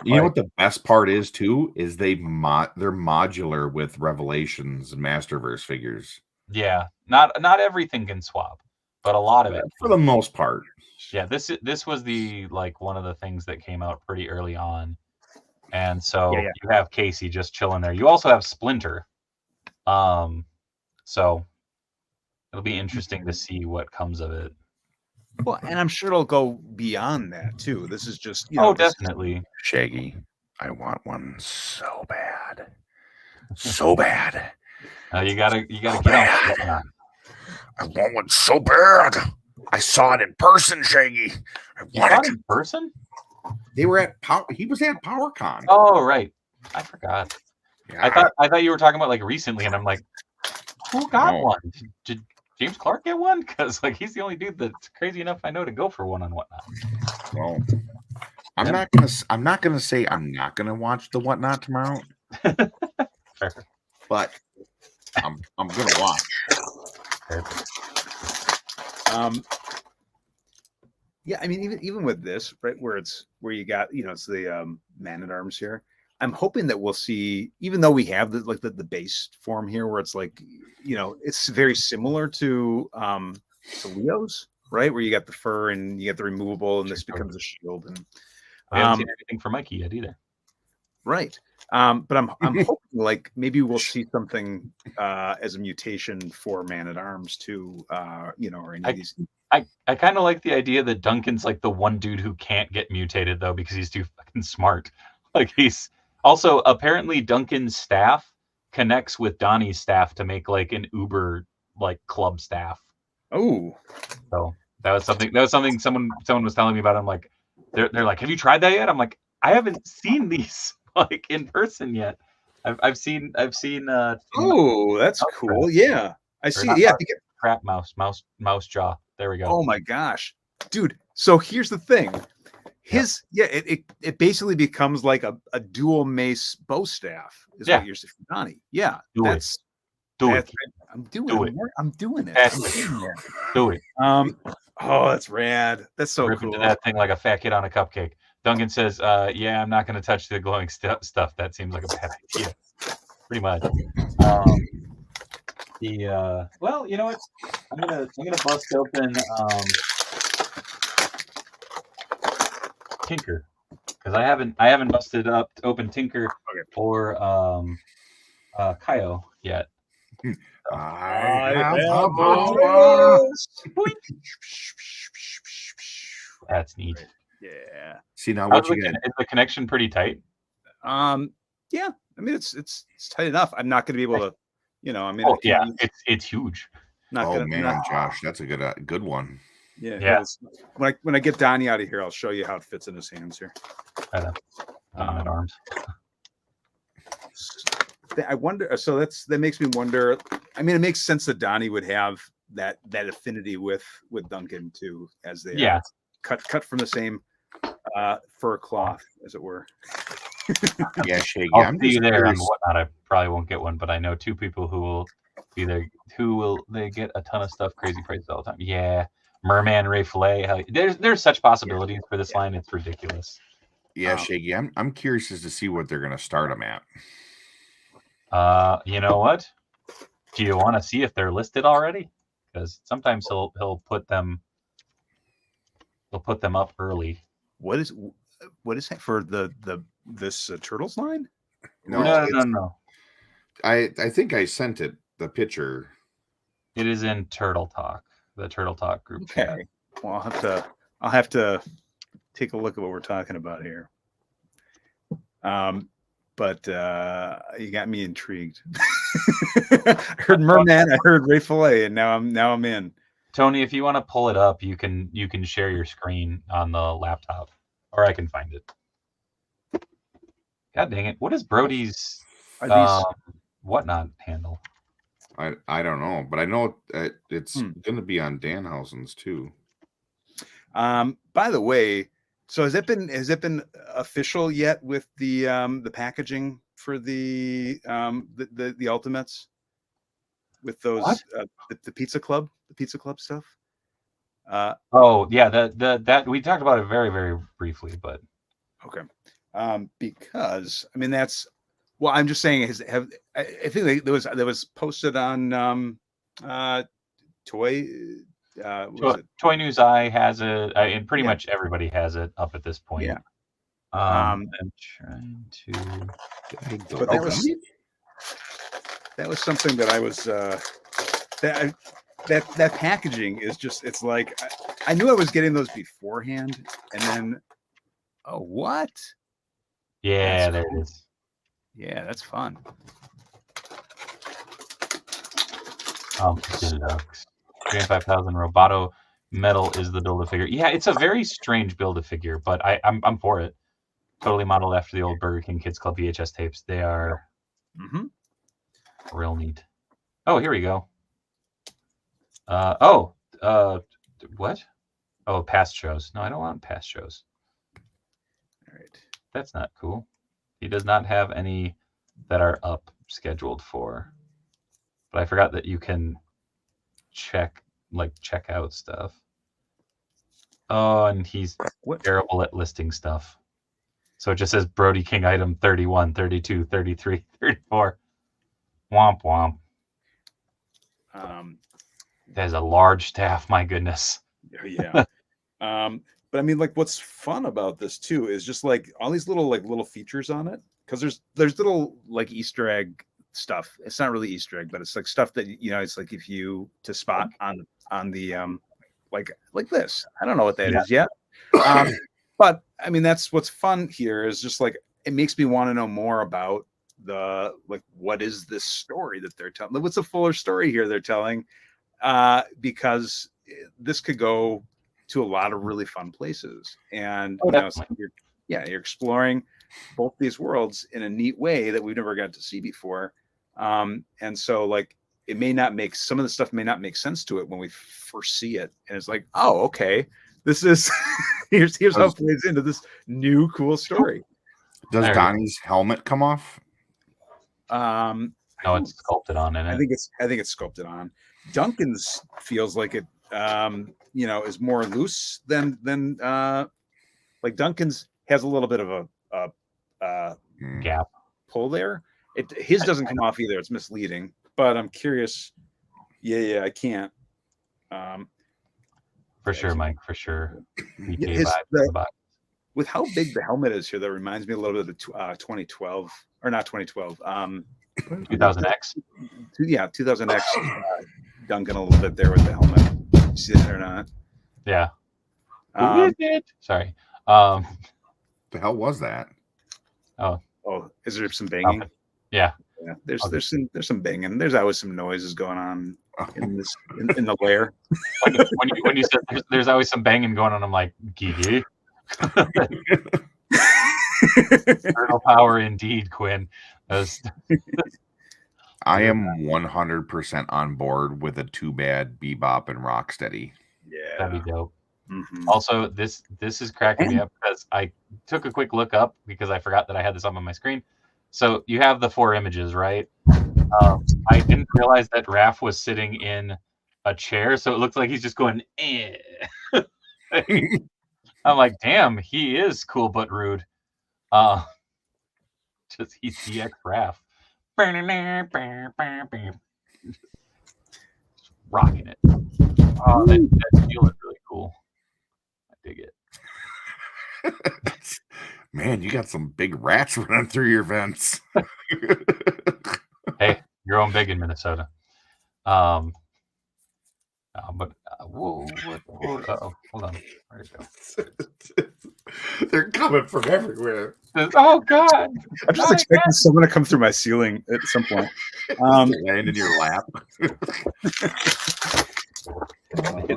You know what the best part is too is they're modular with Revelations and Masterverse figures. Yeah, not everything can swap, but a lot of it for the most part. Yeah, this was the like one of the things that came out pretty early on, and so you have Casey just chilling there. You also have Splinter, so it'll be interesting to see what comes of it. Well, and I'm sure it'll go beyond that too. This is just definitely Shaggy. I want one so bad, so bad. You gotta get on. I want one so bad. I saw it in person, Shaggy. You saw it in person? They were at he was at PowerCon. Oh, right. I forgot. Yeah. I thought you were talking about like recently, and I'm like, who got one? Did James Clark get one? Because like he's the only dude that's crazy enough I know to go for one on Whatnot. Well, I'm not gonna say I'm not gonna watch the Whatnot tomorrow. Fair. But I'm gonna watch. Perfect. Yeah, I mean, even with this, right, where you got, it's the Man-at-Arms here. I'm hoping that we'll see, even though we have the base form here, where it's like, it's very similar to Leo's, right, where you got the fur and you get the removable, and this becomes a shield. And I haven't seen anything for Mikey yet either. Right. But I'm hoping like maybe we'll see something as a mutation for Man-at-Arms too, or any of these. I kind of like the idea that Duncan's like the one dude who can't get mutated though because he's too fucking smart. Like he's also apparently Duncan's staff connects with Donnie's staff to make like an Uber like club staff. Oh, so that was something someone was telling me about. I'm like, they're like, have you tried that yet? I'm like, I haven't seen these like in person yet. I've seen. Oh, that's cool. Yeah, I see. Yeah, crap mouse jaw. There we go. Oh my gosh, dude. So here's the thing. It basically becomes like a dual mace bow staff. Is what you're saying, Donnie. Yeah, do it. I'm doing it. Do it. Oh, that's rad. That's so Rip cool. into that thing like a fat kid on a cupcake. Duncan says, yeah, I'm not going to touch the glowing stuff. That seems like a bad idea. Pretty much. Well, you know what? I'm gonna bust open Tinker because I haven't busted open Tinker or Kaio yet. That's neat. Yeah. See now what you get. Is the connection pretty tight? Yeah. I mean, it's tight enough. I'm not going to be able to, it's huge. Josh, that's a good one. Yeah. When I get Donnie out of here, I'll show you how it fits in his hands here. At arms. I wonder. So that makes me wonder. I mean, it makes sense that Donnie would have that affinity with Duncan too, as they cut from the same fur cloth, as it were. Yeah, Shaggy. I'll see you there on Whatnot. I probably won't get one, but I know two people who will be there. They get a ton of stuff, crazy prices all the time. Yeah, Merman, Ray Fillet. There's such possibilities for this line. It's ridiculous. Yeah, Shaggy. I'm curious as to see what they're going to start them at. You know what? Do you want to see if they're listed already? Because sometimes he'll put them up early. What is that for this Turtles line? No. I think I sent it the picture. It is in Turtle Talk, the Turtle Talk group. Okay. Chat. Well, I'll have to take a look at what we're talking about here. But you got me intrigued. I heard Merman, I heard Ray Fillet, and now I'm in. Tony, if you want to pull it up, you can share your screen on the laptop, or I can find it. God dang it! What is Brody's Whatnot handle? I don't know, but I know it's going to be on Danhausen's too. By the way, so has it been official yet with the packaging for the Ultimates with those the Pizza Club stuff? Oh yeah, that we talked about it very, very briefly, but okay. Because I mean that's I'm just saying I think there was posted on Toy News Eye has it, and pretty much everybody has it up at this point. Yeah. I'm trying to. But that was something that I was that packaging is just, it's like I knew I was getting those beforehand, and then what? Yeah, there it is. Yeah, that's fun. Ducks. 35,000 Roboto metal is the build-a-figure. Yeah, it's a very strange build-a-figure, but I'm for it. Totally modeled after the old Burger King Kids Club VHS tapes. They are real neat. Oh, here we go. What? Oh, past shows. No, I don't want past shows. All right. That's not cool. He does not have any that are up scheduled for. But I forgot that you can check out stuff. Oh, and he's terrible at listing stuff. So it just says Brody King item 31, 32, 33, 34. Womp womp. There's a large staff, my goodness. Yeah. But I mean, like, what's fun about this too is just like all these little features on it, because there's little like Easter egg stuff. It's not really Easter egg, but it's like stuff that it's like if you to spot on the like this. I don't know what that is yet. But I mean, that's what's fun here is just like it makes me want to know more about the what is this story that they're telling? What's a fuller story here they're telling? Because this could go to a lot of really fun places, and so you're exploring both these worlds in a neat way that we've never got to see before. And so like it may not make some of the stuff may not make sense to it when we first see it, and it's like, oh, okay, this is here's how it plays into this new cool story. Does Donnie's helmet come off? No, it's sculpted on in it. I think it's sculpted on. Duncan's feels like it is more loose than like Duncan's has a little bit of a gap pull there. His doesn't come off either. It's misleading, but I'm curious. Yeah, I can't. For sure, Mike. For sure. With how big the helmet is here, that reminds me a little bit of the 2012 or not 2012. 2000X. Yeah, 2000X. Duncan a little bit there with the helmet. You see that or not? Yeah. Sorry. The hell was that? Oh, is there some banging? Yeah. There's some banging. There's always some noises going on in this in the lair. when you said there's always some banging going on, I'm like, gee. Eternal power indeed, Quinn. I am 100% on board with a Too Bad, Bebop, and Rocksteady. Yeah, that'd be dope. Mm-hmm. Also, this is cracking me up because I took a quick look up because I forgot that I had this up on my screen. So you have the 4 images, right? I didn't realize that Raph was sitting in a chair, so it looks like he's just going, eh. I'm like, damn, he is cool but rude. Just he's DX Raph. Rocking it. Oh, that feel is really cool. I dig it. Man, you got some big rats running through your vents. Hey, you're on big in Minnesota. Whoa, hold on. Where'd it go? They're coming from everywhere. Oh God! I'm just expecting someone to come through my ceiling at some point. Land in your lap.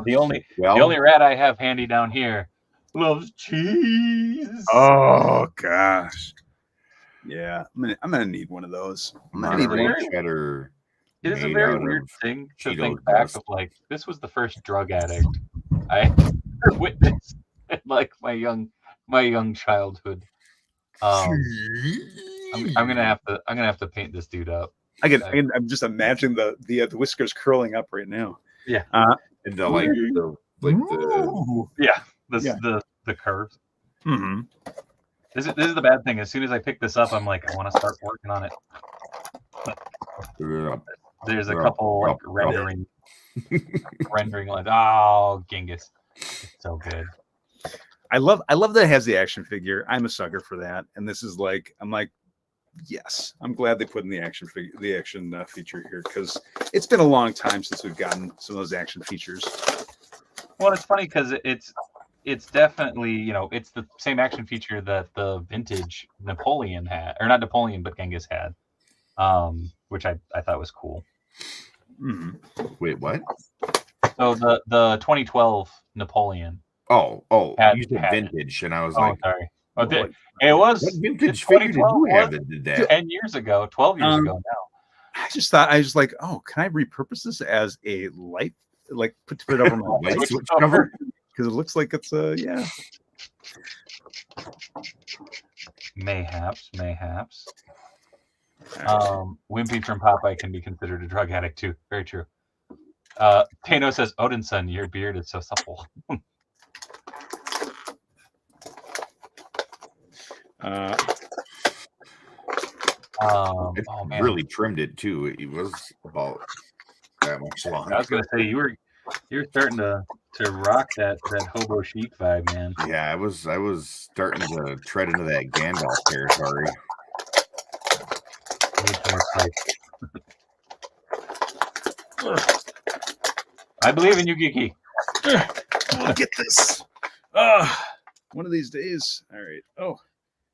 The only rat I have handy down here loves cheese. Oh gosh, yeah. I'm gonna need one of those. Cheddar. It is a very weird thing to think back of. Like, this was the first drug addict I witnessed in like my young childhood. I'm gonna have to paint this dude up. I'm just imagining the whiskers curling up right now. Yeah. And the the curves. Mm-hmm. This is the bad thing. As soon as I pick this up, I'm like, I want to start working on it. There's a couple like rendering like, oh, Genghis. It's so good. I love that it has the action figure. I'm a sucker for that. And this is like, I'm like, yes, I'm glad they put in the action feature here, because it's been a long time since we've gotten some of those action features. Well, it's funny because it's definitely, it's the same action feature that the vintage Napoleon had, or not Napoleon, but Genghis had, which I thought was cool. Mm-hmm. Wait, what? So the 2012 Napoleon. Oh, you said vintage, and I was like, sorry. It was. What vintage figure did you have that did that? 10 yeyears ago, 12 years ago now. I was like, oh, can I repurpose this as a light, like put it over my light switch cover? Because it looks like it's yeah. Mayhaps. Wimpy from Popeye can be considered a drug addict too. Very true. Tano says, Odinson, your beard is so supple. It oh man, really trimmed it too. It was about that much long. I was gonna say you were starting to rock that hobo chic vibe, man. Yeah, I was starting to tread into that Gandalf territory. I believe in you, Geeky. We'll get this. One of these days. All right. Oh,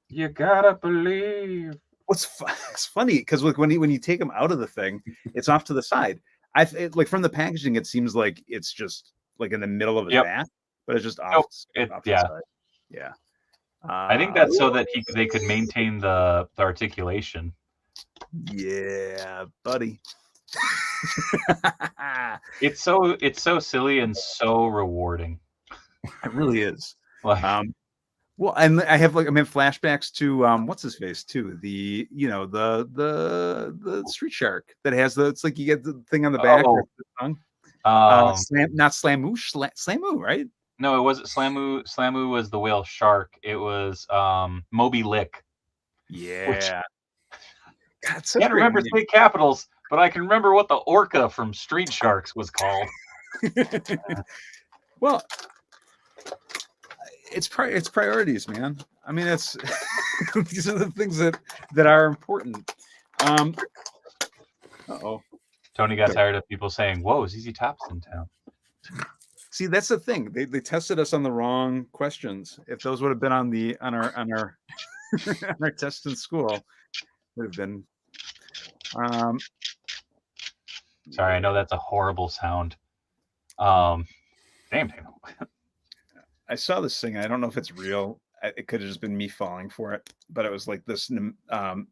you gotta believe. It's funny because when you take them out of the thing, it's off to the side. Like from the packaging, it seems like it's just like in the middle of his back, but it's just off. Off yeah. the side. Yeah. I think that's so that they could maintain the articulation. Yeah, buddy. It's so silly and so rewarding. It really is. Like, well, and I have flashbacks to what's his face too. The the Street Shark that has it's like you get the thing on the back. Oh. The tongue. Not Slamoo, right? No, it wasn't Slamoo. Slamoo was the whale shark. It was Moby Lick. Yeah. God, can't remember state capitals, but I can remember what the orca from Street Sharks was called. Well, it's priorities, man. I mean, it's these are the things that are important. Tony got tired of people saying, "Whoa, ZZ Top's in town." See, that's the thing. They tested us on the wrong questions. If those would have been on our on our test in school, would have been. Sorry, I know that's a horrible sound. Damn. I saw this thing. I don't know if it's real. It could have just been me falling for it, but it was like this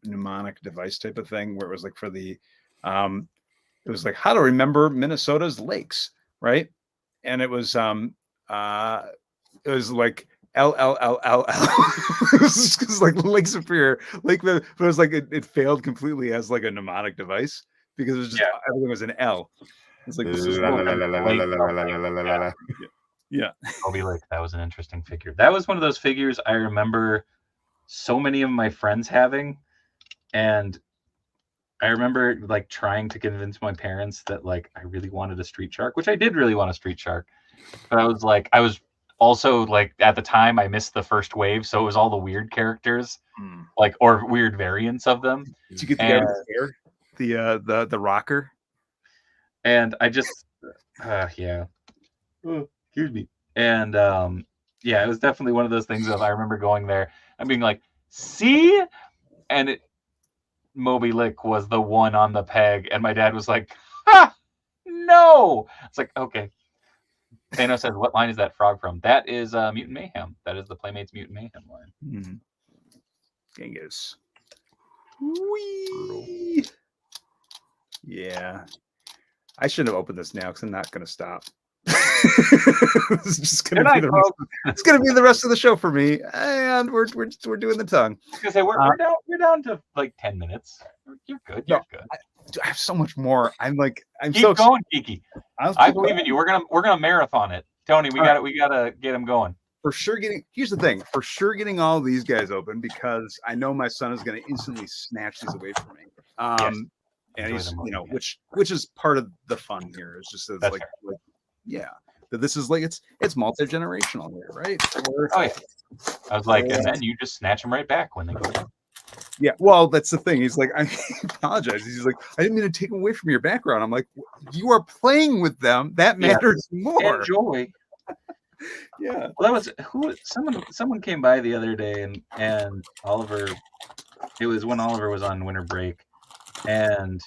mnemonic device type of thing where it was like for the, it was like how to remember Minnesota's lakes, right? And it was like LLLLL. It was just like Lake Superior, but it was like it failed completely as like a mnemonic device because it was just everything was an L. It's like this is yeah. Moby Lick, that was an interesting figure. That was one of those figures I remember so many of my friends having, and I remember like trying to convince my parents that like I really wanted a Street Shark, which I did really want a Street Shark, but I was also like at the time I missed the first wave, so it was all the weird characters, like or weird variants of them. Did you get the guy with the hair, the rocker? And I just yeah. Oh, excuse me. And yeah, it was definitely one of those things of I remember going there and being like, see? And Moby Lick was the one on the peg, and my dad was like, ha! No! It's like, okay. Thanos says, what line is that frog from? That is Mutant Mayhem. That is the Playmates Mutant Mayhem line. Mm-hmm. Genghis. Whee! Yeah. I shouldn't have opened this now because I'm not going to stop. It's just going to be the rest of the show for me, and we're doing the tongue. I was gonna say we're down to like 10 minutes. You're good. You're good. I have so much more. I'm keep so going, Kiki. I believe in you. We're gonna marathon it, Tony. We gotta get him going. For sure. Here's the thing. For sure, getting all these guys open because I know my son is going to instantly snatch these away from me. Yes. And he's which is part of the fun here. It's just that it's that this is like it's multi-generational here, right? Oh yeah. I was like, and then you just snatch them right back when they go down. Yeah, well, that's the thing. He's like, I apologize. He's like, I didn't mean to take them away from your background. I'm like, you are playing with them. That matters more. Enjoy. Yeah. Well, that was someone came by the other day and Oliver. It was when Oliver was on winter break, and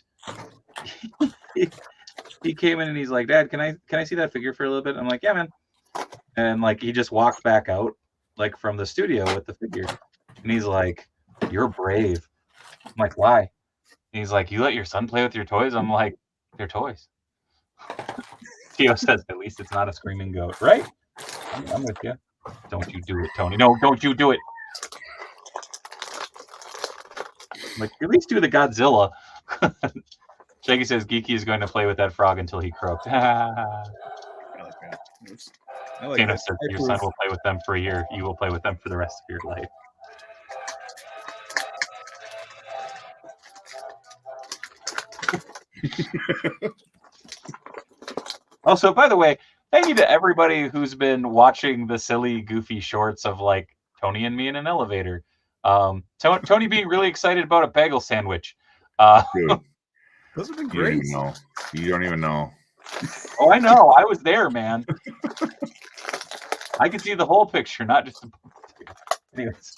he came in and he's like, Dad, can I see that figure for a little bit? I'm like, yeah, man. And like he just walked back out like from the studio with the figure, and he's like, you're brave. I'm like, why? And he's like, you let your son play with your toys? I'm like, they're toys. Tio says, at least it's not a screaming goat, right? I'm with you. Don't you do it, Tony. No, don't you do it. I'm like, at least do the Godzilla. Shaggy says Geeky is going to play with that frog until he croaked. I like that. I like Kano that. says your son will play with them for a year. You will play with them for the rest of your life. Also, by the way, thank you to everybody who's been watching the silly, goofy shorts of like Tony and me in an elevator. Tony being really excited about a bagel sandwich. Dude, Those have been you don't great. even know. You don't even know. Oh, I know. I was there, man. I could see the whole picture, not just. Anyways,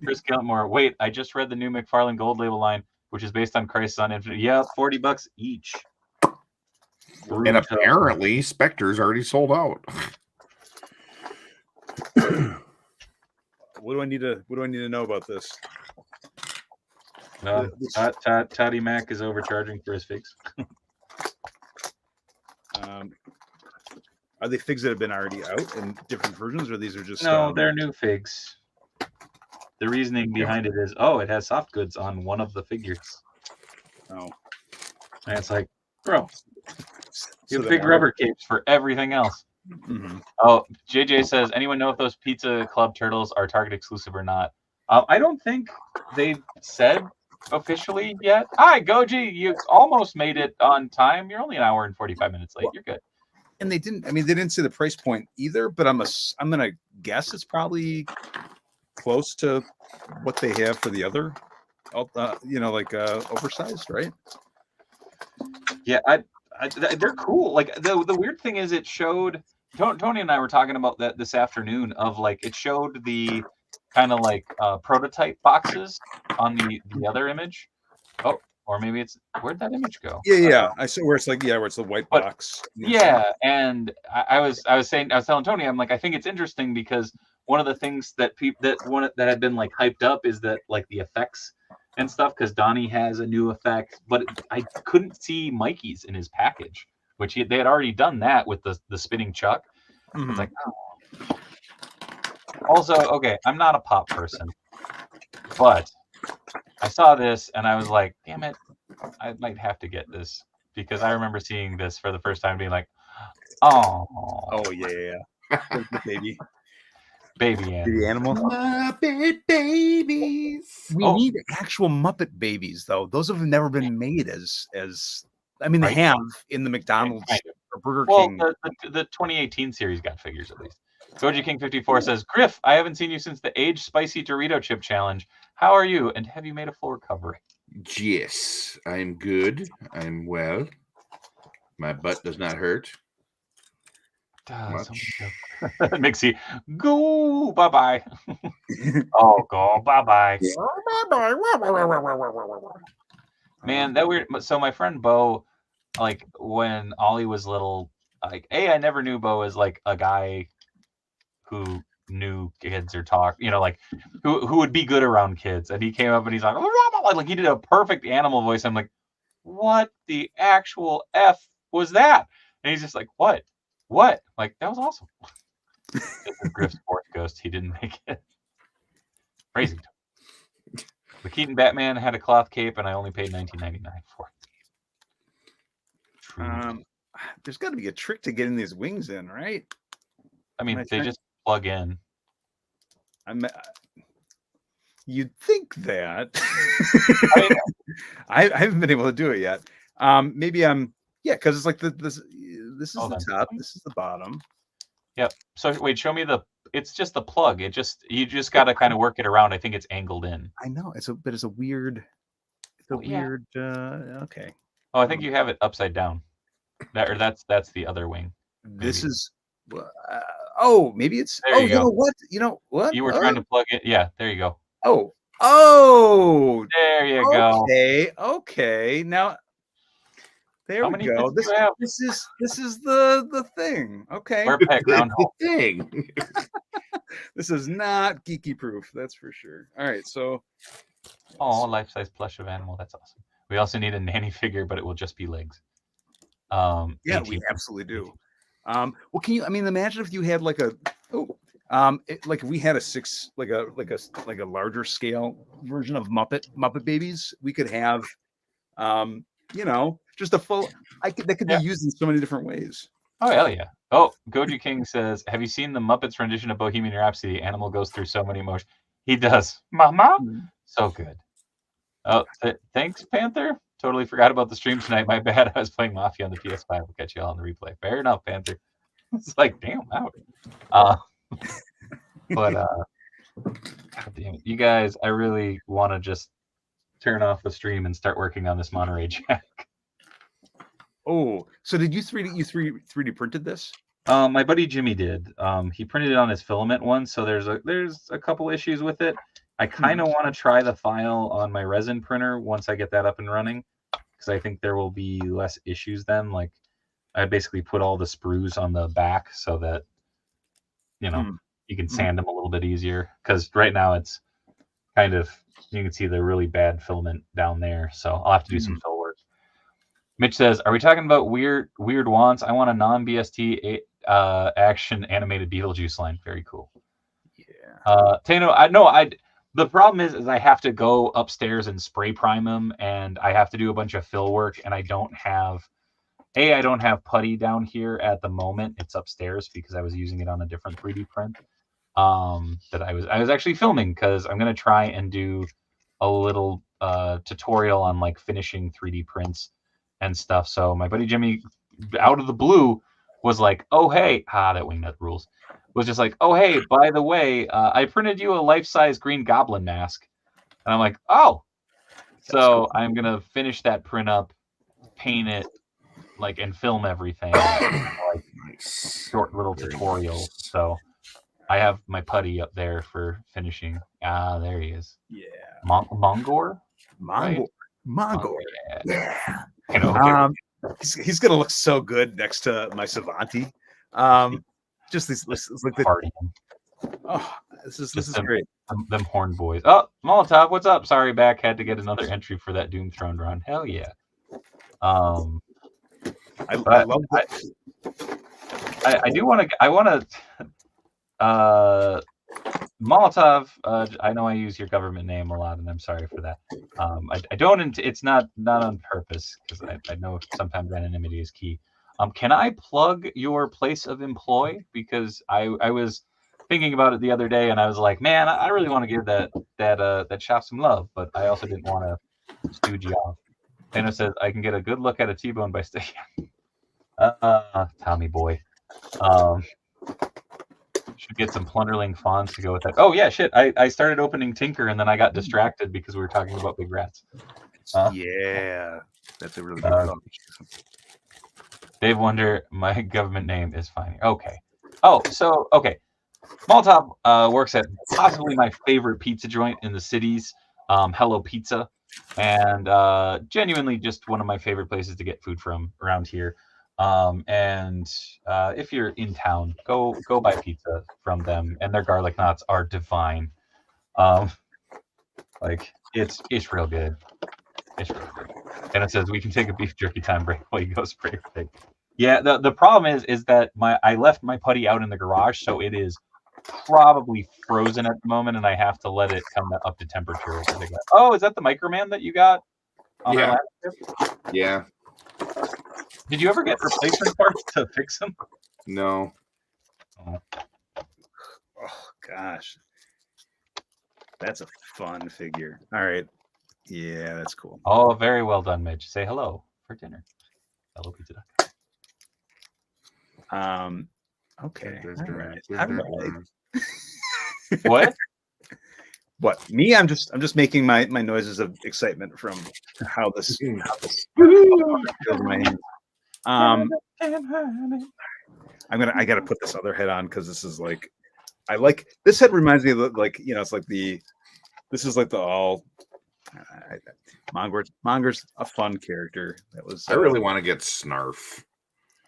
Chris Gilmore. Wait, I just read the new McFarlane Gold Label line, which is based on Crisis on Infinite. Yeah, $40 each. And apparently, Spectre's already sold out. What do I need to know about this? No, Toddy Mac is overcharging for his figs. Are they figs that have been already out in different versions, or these are just no? They're new figs. The reasoning behind it is, it has soft goods on one of the figures. Oh, and it's like, bro, you have so big rubber capes for everything else. Mm-hmm. Oh, JJ says, anyone know if those Pizza Club turtles are Target exclusive or not? I don't think they've said officially yet. Hi, Goji, you almost made it on time. You're only an hour and 45 minutes late. You're good. And they didn't say the price point either, but I'm gonna guess it's probably close to what they have for the other, oversized, right? Yeah, they're cool. Like the weird thing is, it showed. Tony and I were talking about that this afternoon. Of like, it showed the kind of like prototype boxes on the other image. Oh, or maybe it's, where'd that image go? Yeah. I saw where it's like, where it's the white box. Yeah, and I was telling Tony, I'm like, I think it's interesting because one of the things that that had been like hyped up is that like the effects and stuff, because Donnie has a new effect, but I couldn't see Mikey's in his package, which they had already done that with the spinning chuck. Mm-hmm. It's like, oh. Also, okay, I'm not a pop person, but I saw this and I was like, damn it, I might have to get this, because I remember seeing this for the first time being like, oh yeah. the baby animal. Muppet babies. We need actual Muppet babies, though. Those have never been made as I mean, right? They have in the McDonald's or Burger King. The 2018 series got figures at least. Goji King 54 says, Griff, I haven't seen you since the Age Spicy Dorito Chip Challenge. How are you? And have you made a full recovery? Yes, I'm good. I'm well. My butt does not hurt. Much. Mixie, go bye-bye. Go bye-bye. Man, that weird. So my friend Bo, like when Ollie was little, like, I never knew Bo as like a guy who knew kids or talk, like who would be good around kids. And he came up and he's like he did a perfect animal voice. I'm like, what the actual F was that? And he's just like, what? Like, that was awesome. Griff's fourth ghost. He didn't make it. Crazy. The Keaton Batman had a cloth cape, and I only paid $19.99 for it. There's got to be a trick to getting these wings in, right? I mean, they just plug in. You'd think that. I haven't been able to do it yet. Maybe because it's like this is the top, this is the bottom. Yep. So wait, show me it's just the plug. You just got to kind of work it around. I think it's angled in. I know it's a weird. Okay. Oh, I think you have it upside down. That's the other wing. Maybe. This is. Maybe it's. There you go. You know what? You were trying to plug it. Yeah. There you go. Oh. There you go. Okay. Now. There we go. This is the thing. Okay. We're pet groundhog thing. This is not geeky proof, that's for sure. All right, so life-size plush of animal. That's awesome. We also need a nanny figure, but it will just be legs. Yeah, we absolutely do. Well, can you? I mean, imagine if you had like if we had a larger scale version of Muppet Babies. We could have You know, just a full. That could be used in so many different ways. Oh hell yeah! Oh, Goji King says, "Have you seen the Muppets rendition of Bohemian Rhapsody? Animal goes through so many emotions. He does, Mama. So good. Oh, thanks, Panther. Totally forgot about the stream tonight. My bad. I was playing Mafia on the PS5. We'll catch you all on the replay. Fair enough, Panther. It's like, damn, out. But damn it. You guys, I really want to just turn off the stream and start working on this Monterey Jack. Oh, so did you 3D printed this? My buddy Jimmy did. He printed it on his filament one, so there's a couple issues with it. I kind of want to try the file on my resin printer once I get that up and running, because I think there will be less issues then. Like, I basically put all the sprues on the back so that, you know, you can sand them a little bit easier. Because right now it's kind of, you can see the really bad filament down there. So I'll have to do some fill work. Mitch says, "Are we talking about weird wants? I want a non-BST action animated Beetlejuice line." Very cool. Yeah. Tano, the problem is I have to go upstairs and spray prime them, and I have to do a bunch of fill work, and I don't have putty down here at the moment. It's upstairs because I was using it on a different 3D print that I was actually filming, because I'm gonna try and do a little tutorial on like finishing 3D prints and stuff. So my buddy Jimmy, out of the blue, was like, "Oh hey, that wingnut rules." Was just like, "Oh hey, by the way, I printed you a life-size Green Goblin mask," and I'm like, "Oh." So I'm gonna finish that print up, paint it, like, and film everything, like short little tutorial. So I have my putty up there for finishing. There he is. Yeah. Mongor. Right? Mongor. Yeah. You know, he's gonna look so good next to my Savanti. Just this like the party. Oh, this is great. Them horn boys. Oh, Molotov, what's up? Sorry, back. Had to get another entry for that Doom Throne run. Hell yeah. I love that. I do want to. I want to. Molotov. I know I use your government name a lot, and I'm sorry for that. I don't. It's not on purpose, because I know sometimes anonymity is key. Can I plug your place of employ? Because I was thinking about it the other day, and I was like, man, I really want to give that shop some love, but I also didn't want to stooge you off. Thanos says, "I can get a good look at a T-bone by sticking." Tommy boy. Should get some Plunderling Fawns to go with that. Oh yeah, shit. I started opening Tinker, and then I got distracted because we were talking about big rats. Yeah, that's a really good thought. Dave Wonder, my government name is fine. Okay. Oh, so okay. Molotov works at possibly my favorite pizza joint in the cities, Hello Pizza, and genuinely just one of my favorite places to get food from around here. And if you're in town, go buy pizza from them, and their garlic knots are divine. Like it's real good. It's real good. And it says we can take a beef jerky time break while you go spray pig. Yeah, the problem is that I left my putty out in the garage, so it is probably frozen at the moment, and I have to let it come up to temperature. Oh, is that the Microman that you got? Yeah. Yeah. Did you ever get replacement parts to fix them? No. Oh gosh, that's a fun figure. All right. Yeah, that's cool. Oh, very well done, Midge. Say hello for dinner. Hello, pizza. Okay. All right. What? What? Me? I'm just making my noises of excitement from how this feels in my hands. I gotta put this other head on, because this is like, I like this head. Reminds me of, like, you know, it's like this is like the all. Mongor's a fun character. That was. I really want to get Snarf.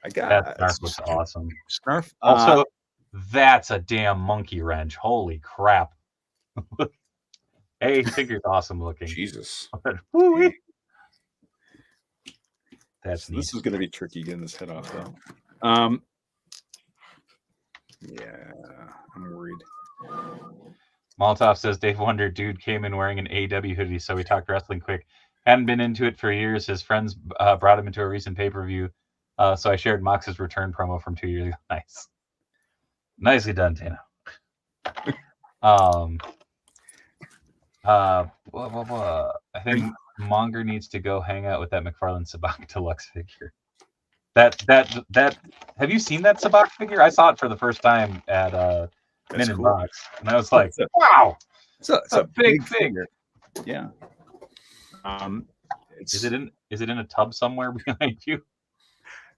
I got that. Snarf looks awesome. Snarf. Also, that's a damn monkey wrench. Holy crap! Hey, Tinker's awesome looking. Jesus. That's neat. This is going to be tricky getting this head off, though. Yeah, I'm worried. Molotov says Dave Wonder, dude came in wearing an AEW hoodie, so we talked wrestling quick. hadn't been into it for years. His friends brought him into a recent pay-per-view, so I shared Mox's return promo from 2 years ago. Nice, nicely done, Tana. I think Monger needs to go hang out with that McFarlane Sabak Deluxe figure. That have you seen that Sabak figure? I saw it for the first time at Min and Box, and I was like, wow, it's a big figure. Yeah. Is it in a tub somewhere behind you?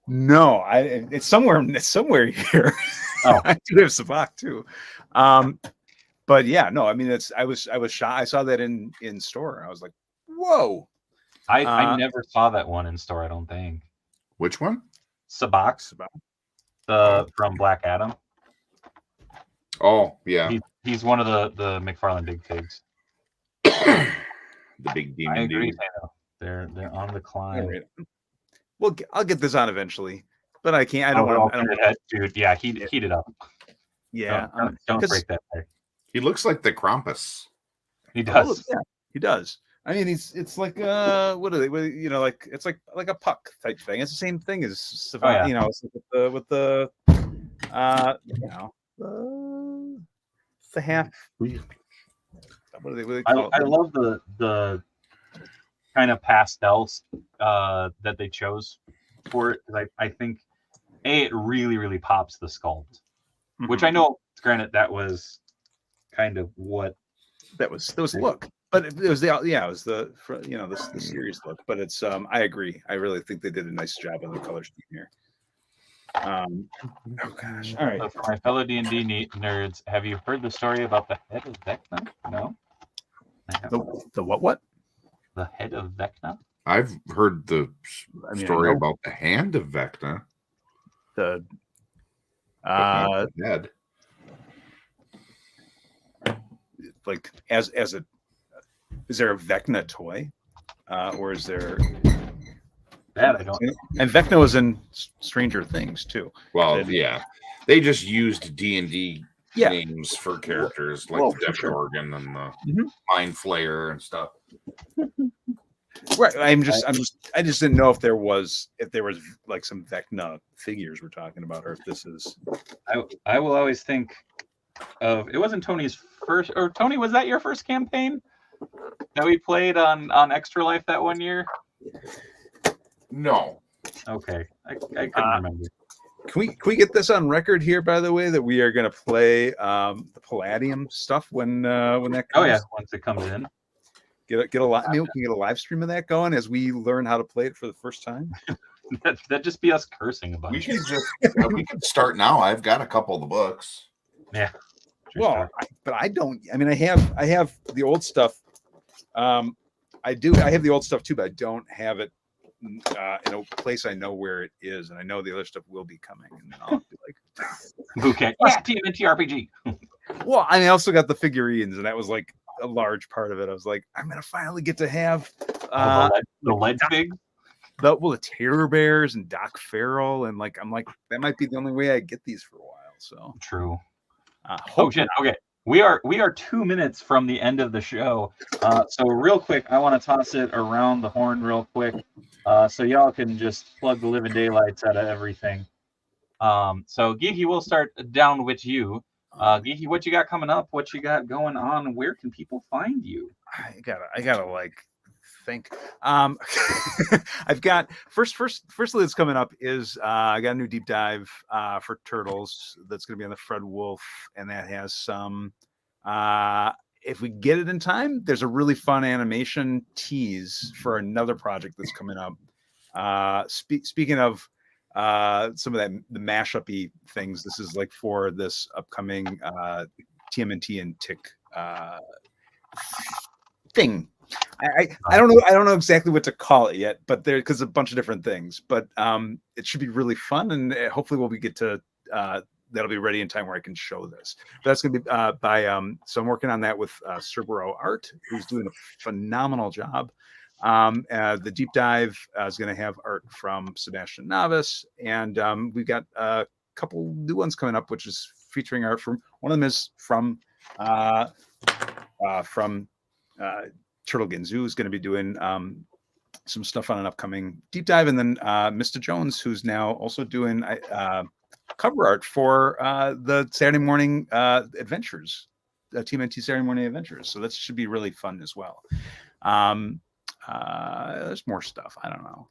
No, it's somewhere here. Oh. I do have Sabak too. But yeah, no, I mean, I was shocked. I saw that in store. I was like, whoa. I never saw that one in store, I don't think. Which one? Sabak. From Black Adam. Oh, yeah. He's one of the McFarlane Big Figs. The big demon. I agree, dude. They're on the climb. Right. Well, I'll get this on eventually, but I can't. I don't want to. Dude, yeah, heat it up. Yeah, don't break that there. He looks like the Krampus. He does. Yeah, he does. I mean, it's like what are they? You know, like it's like a puck type thing. It's the same thing as Savant. You know, it's like with the you know, the half. What do they call it? I love the kind of pastels that they chose for it, because I think it really pops the sculpt, which I know, granted, that was kind of what that was look, but it was the serious look. But it's I agree. I really think they did a nice job on the color scheme here. Oh gosh! All right. So for my fellow D&D nerds, have you heard the story about the head of Vecna? No. The what? The head of Vecna. I've heard the story about the hand of Vecna. The head. Like as a, is there a Vecna toy, or is there? That I don't. And Vecna was in Stranger Things too. Well, yeah, they just used D&D names for characters like the Death Organ and the Mind Flayer and stuff. Right. I just didn't know if there was like some Vecna figures we're talking about, or if this is. I will always think of, it wasn't Tony's first, or Tony, was that your first campaign that we played on Extra Life that one year? No. Okay, I couldn't remember. Can we get this on record here, by the way, that we are going to play the Palladium stuff when that comes? Oh yeah, once it comes in. Get a lot. Maybe we can get a live stream of that going as we learn how to play it for the first time. That'd just be us cursing a bunch. We can start now. I've got a couple of the books. Yeah. Well, but I don't. I mean, I have the old stuff. I have the old stuff too, but I don't have it in a place I know where it is, and I know the other stuff will be coming, and then I'll be like, okay, yeah, TMNT RPG. Well, I also got the figurines, and that was like a large part of it. I was like, I'm gonna finally get to have the lead fig, the Terror Bears and Doc Farrell, and like I'm like, that might be the only way I get these for a while. So true. Oh shit. Okay. We are 2 minutes from the end of the show. So real quick, I want to toss it around the horn real quick, so y'all can just plug the living daylights out of everything. So Geeky, we'll start down with you. Geeky, what you got coming up? What you got going on? Where can people find you? I gotta like think. I've got firstly that's coming up is I got a new deep dive for Turtles that's going to be on the Fred Wolf, and that has some if we get it in time, there's a really fun animation tease for another project that's coming up. Speaking of some of the mashup-y things, this is like for this upcoming TMNT and Tick thing. I don't know exactly what to call it yet, but because a bunch of different things, but it should be really fun, and hopefully we get to that'll be ready in time where I can show this. But that's going to be so I'm working on that with Cerbero Art, who's doing a phenomenal job. The deep dive is going to have art from Sebastian Navis, and we've got a couple new ones coming up, which is featuring art from one of them is from Turtle Ginzu is going to be doing some stuff on an upcoming deep dive, and then Mr. Jones, who's now also doing cover art for the Saturday morning adventures, TMNT Saturday morning adventures. So that should be really fun as well. There's more stuff. I don't know.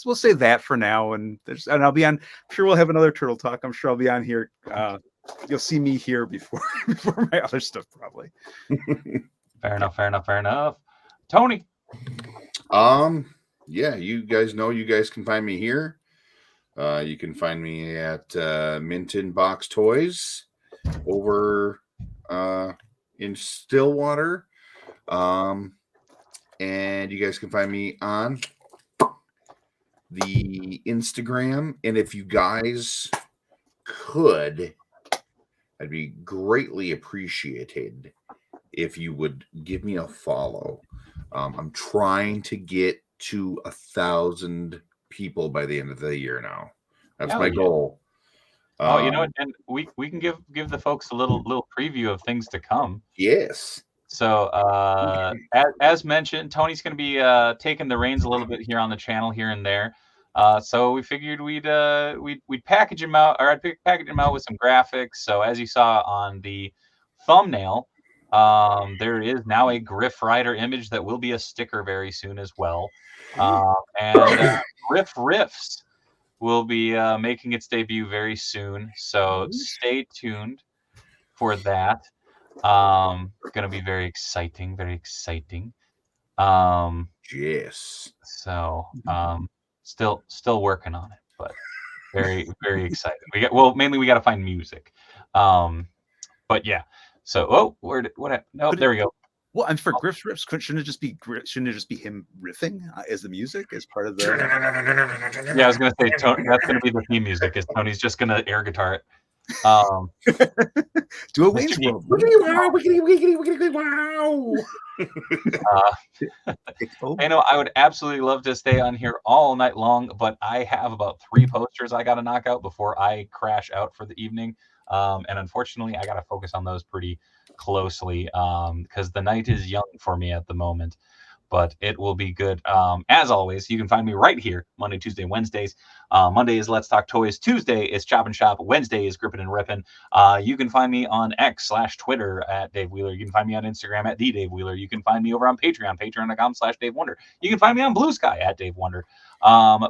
We'll say that for now, and I'll be on. I'm sure we'll have another turtle talk. I'm sure I'll be on here. You'll see me here before my other stuff, probably. Fair enough. Tony. Yeah, you guys know you guys can find me here. You can find me at Minton Box Toys over in Stillwater. And you guys can find me on the Instagram. And if you guys could, I'd be greatly appreciated if you would give me a follow. I'm trying to get to 1,000 people by the end of the year now. That's my goal. You know what? And we can give the folks a little preview of things to come. Yes. So as mentioned, Tony's going to be taking the reins a little bit here on the channel here and there. So we figured we'd package him out, or I'd package him out with some graphics. So as you saw on the thumbnail, there is now a Griff Rider image that will be a sticker very soon as well. And Griff Riffs will be making its debut very soon. So stay tuned for that. Gonna be very exciting. Yes. So still working on it, but very excited. We got to find music. But yeah. So there we go. Well, and for Griff's riffs, shouldn't it just be him riffing as the music, as part of the? Yeah, I was gonna say that's gonna be the theme music. Is Tony's just gonna air guitar it? Do a Wayne's World. I know I would absolutely love to stay on here all night long, but I have about 3 posters I got to knock out before I crash out for the evening. And unfortunately, I got to focus on those pretty closely because the night is young for me at the moment. But it will be good. As always, you can find me right here Monday, Tuesday, Wednesdays. Monday is Let's Talk Toys. Tuesday is Chop and Shop. Wednesday is Grippin and Rippin. You can find me on X/Twitter at Dave Wheeler. You can find me on Instagram at the Dave Wheeler. You can find me over on Patreon, patreon.com/Dave Wonder. You can find me on Blue Sky at Dave Wonder.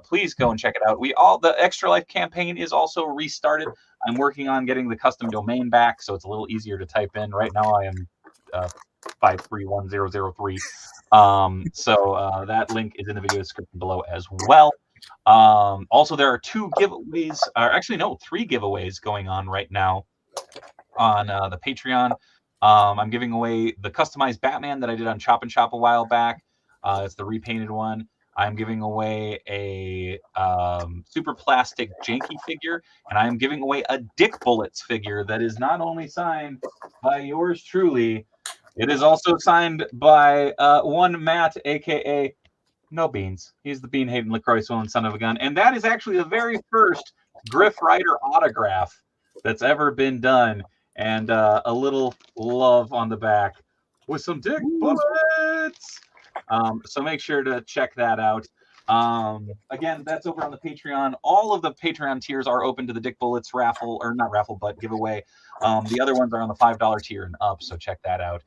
Please go and check it out. The Extra Life campaign is also restarted. I'm working on getting the custom domain back, so it's a little easier to type in. Right now, I am 531003. So that link is in the video description below as well. Also, there are 2 giveaways, or actually no, 3 giveaways going on right now on the Patreon. I'm giving away the customized Batman that I did on Chop and Shop a while back. It's the repainted one. I'm giving away a super plastic Janky figure, and I'm giving away a Dick Bullets figure that is not only signed by yours truly, it is also signed by one Matt, aka No Beans. He's the bean-hating LaCroix swilling son of a gun, and that is actually the very first Griff Rider autograph that's ever been done, and a little love on the back with some Dick Bullets. So make sure to check that out. Again, that's over on the Patreon. All of the Patreon tiers are open to the Dick Bullets raffle, or not raffle, but giveaway. The other ones are on the $5 tier and up, so check that out.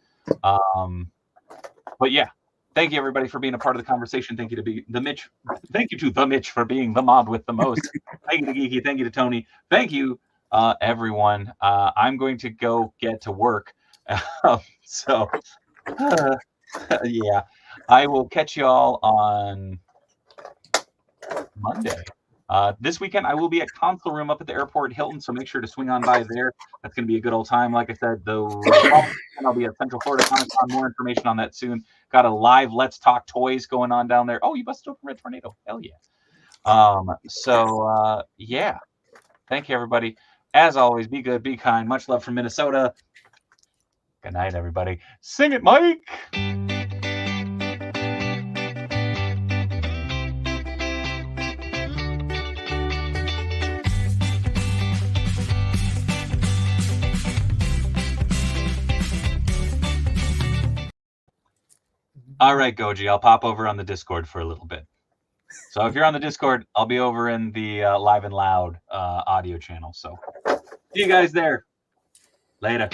But yeah, thank you everybody for being a part of the conversation. Thank you to the Mitch. Thank you to the Mitch for being the mod with the most. Thank you to Geeky. Thank you to Tony. Thank you, everyone. I'm going to go get to work. Yeah. I will catch you all on Monday. This weekend, I will be at Console Room up at the airport Hilton, so make sure to swing on by there. That's going to be a good old time. Like I said, I'll be at Central Florida Comic-Con. More information on that soon. Got a live Let's Talk Toys going on down there. Oh, you busted open Red Tornado. Hell yeah. Yeah. Thank you, everybody. As always, be good, be kind. Much love from Minnesota. Good night, everybody. Sing it, Mike. All right, Goji, I'll pop over on the Discord for a little bit. So if you're on the Discord, I'll be over in the Live and Loud audio channel. So see you guys there. Later.